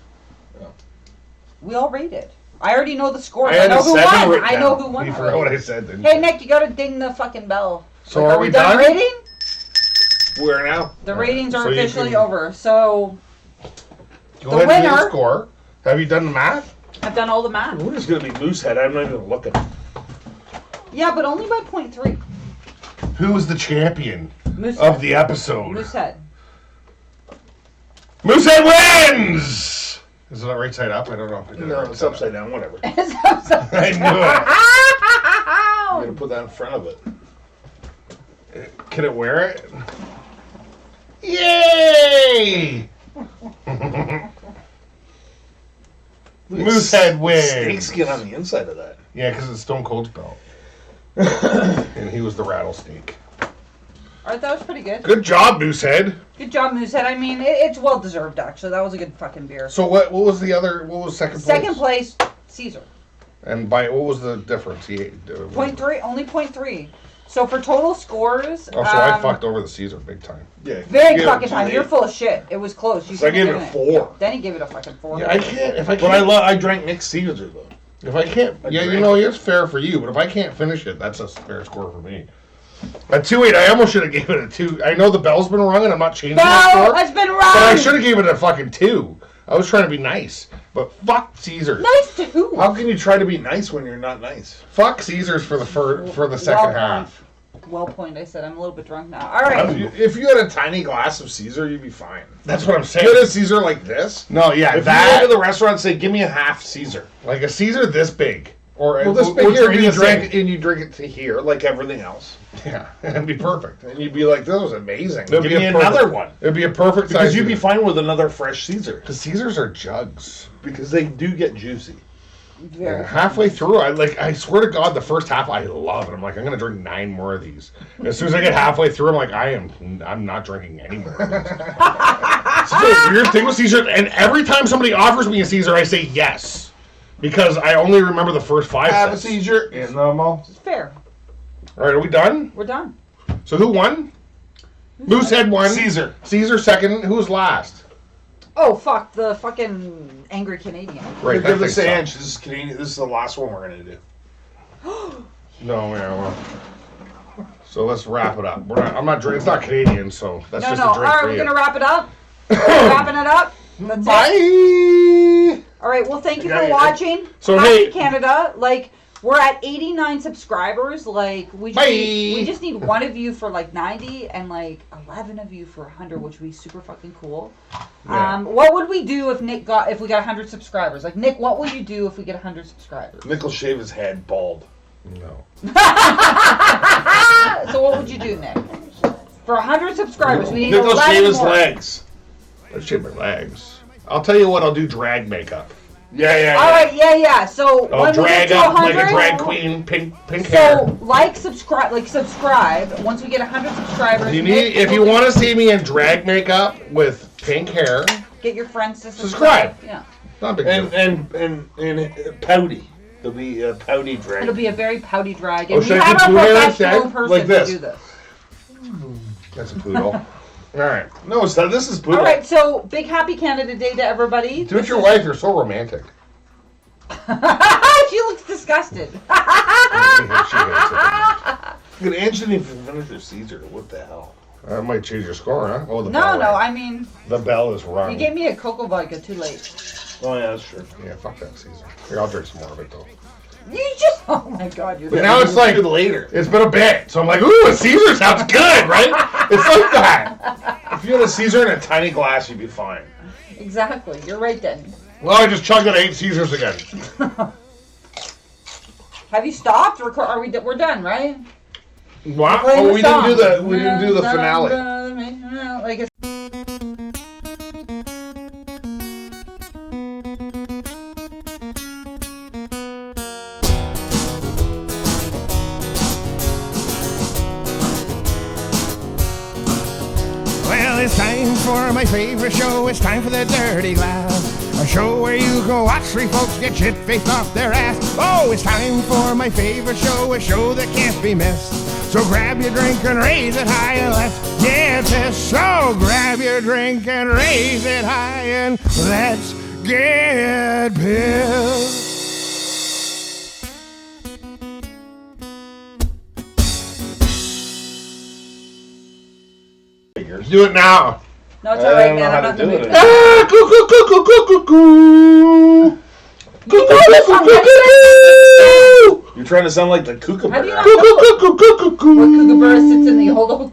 We all rated. I already know the score. I I had know a who 7 won. written I know down. who won. You forgot what I said then. Hey, Nick, you gotta ding the fucking bell. So Like, are we done done? rating? Where now? The ratings are So you officially can- over. So Go the ahead and give winner- the score. Have you done the math? I've done all the math. What is going to be Moosehead? I'm not even looking. Yeah, but only by 0.3. Who was the champion Moosehead. of the episode? Moosehead. Moosehead wins! Is it right side up? I don't know if I did it No, right it's side upside down. Whatever. I knew I'm going to put that in front of it. it. Can it wear it? Yay! Moosehead wins. Snakeskin on the inside of that. Yeah, because it's Stone Cold's belt. And he was the rattlesnake. Alright, that was pretty good. Good job, Moosehead. Good job, Moosehead. I mean, it's well deserved, actually. That was a good fucking beer. So what was the other, what was second place? Second place, Caesar. And by, what was the difference? 0.3, only 0.3. So for total scores, Oh, so I fucked over the Caesar big time. Yeah. very give fucking it time. to You're me. full of shit. It was close. You So I could've gave it given a 4. Then he gave it a fucking 4. Yeah, I can't, if I But can't, I drank Nick Caesar though. if I can't, I yeah, you drank know, it. it's fair for you, but if I can't finish it, that's a fair score for me. A 2.8. I almost should have gave it a 2. I know the bell's been rung and I'm not changing the No, score. it's been But I wrong. should have gave it a fucking 2. I was trying to be nice. But fuck Caesars. Nice too. How can you try to be nice when you're not nice? Fuck Caesars for the second half. Well point. I said I'm a little bit drunk now. All right. If you had a tiny glass of Caesar, you'd be fine. That's what I'm saying. Get a Caesar like this. No, yeah, If that you go to the restaurant and say, "Give me a half Caesar," like a Caesar this big, or well, this we're big here, drinking you the drink same. it and you drink it to here, like everything else, Yeah, it'd be perfect. and you'd be like, "This was amazing. It'd Give be me a perfect- another one." It'd be a perfect Because size. you'd be fine with another fresh Caesar. Because Caesars are jugs. Because they do get juicy. Very. Halfway through, I swear to God, the first half I love it. I'm like, I'm gonna drink 9 more of these. And as soon as I get halfway through, I'm like, I'm not drinking any more of these. It's a weird thing with Caesar, and every time somebody offers me a Caesar, I say yes. Because I only remember the first 5 Have a cents. Caesar in the mall. It's fair. Alright, are we done? We're done. So who won? Moosehead won. Caesar. Caesar second. Who was last? Oh fuck the fucking angry Canadian. Right, Give that us thing a sucked. inch. This is Canadian. This is the last one we're gonna do. No, yeah, well. So let's wrap it up. I'm not drinking. It's not Canadian, so that's No, just no. a All drink right, for we're you. gonna wrap it up. Wrapping it up. That's it. Bye. All right. Well, thank you Yeah, for yeah. watching. So, Happy hey- Canada. Like we're at 89 subscribers. Like we just Bye. we just need one of you for like 90 and like 11 of you for 100, which would be super fucking cool. Yeah. What would we do if we got 100 subscribers? Like Nick, what will you do if we get 100 subscribers? Nick will shave his head bald. No. So what would you do, Nick? For 100 subscribers, we need Nick will 11 shave his more. legs. Let's shave my legs. I'll tell you what, I'll do drag makeup. Yeah. All right, yeah. So I'll when we drag get to up 100, like a drag queen, pink hair. So subscribe. Once we get 100 subscribers, If you want to see me in drag makeup with pink hair, get your friends to Subscribe. Yeah, not a big deal. And pouty. There'll be a pouty drag. it'll be a very pouty drag. Oh, And we should I have do a blue hair professional instead? person Like this. to do this. That's a poodle. All right. No, it's not. This is poodle. All right, so big Happy Canada Day to everybody. Do it your wife. You're so romantic. She looks disgusted. Good Angie didn't even finish her Caesar. What the hell? That might change your score, huh? Oh, the No, bell no. rang. I mean, The bell is rung. you gave me a cocoa vodka too late. Oh yeah, that's true. Yeah, fuck that Caesar. Here, I'll drink some more of it though. You just. Oh my God, you're. But now it's like later. it's been a bit, so I'm like, ooh, a Caesar sounds good, right? It's like that. If you had a Caesar in a tiny glass, you'd be fine. Exactly. You're right then. Well, I just chugged it 8 Caesars again. Have you stopped? Are we? We're done, right? Wow. Playing Oh, the we didn't do song. we didn't do the finale. Like it's Well, it's time for my favorite show. It's time for the Dirty Glass. A show where you go watch 3 folks get shit-faced off their ass. Oh, it's time for my favorite show. A show that can't be missed. So grab your drink and raise it high and let's get pissed. So grab your drink and raise it high and let's get pissed. Do it now. no, it's I alright, don't know man. how I'm not to in the do mood. it. Ah, coo, coo, coo, coo, coo, coo, coo. Coo, coo, coo, coo, coo, coo. You're trying to sound like the kookaburra. How do you not Coo, know coo, coo, coo, coo, coo. what kookaburra sits in the old oak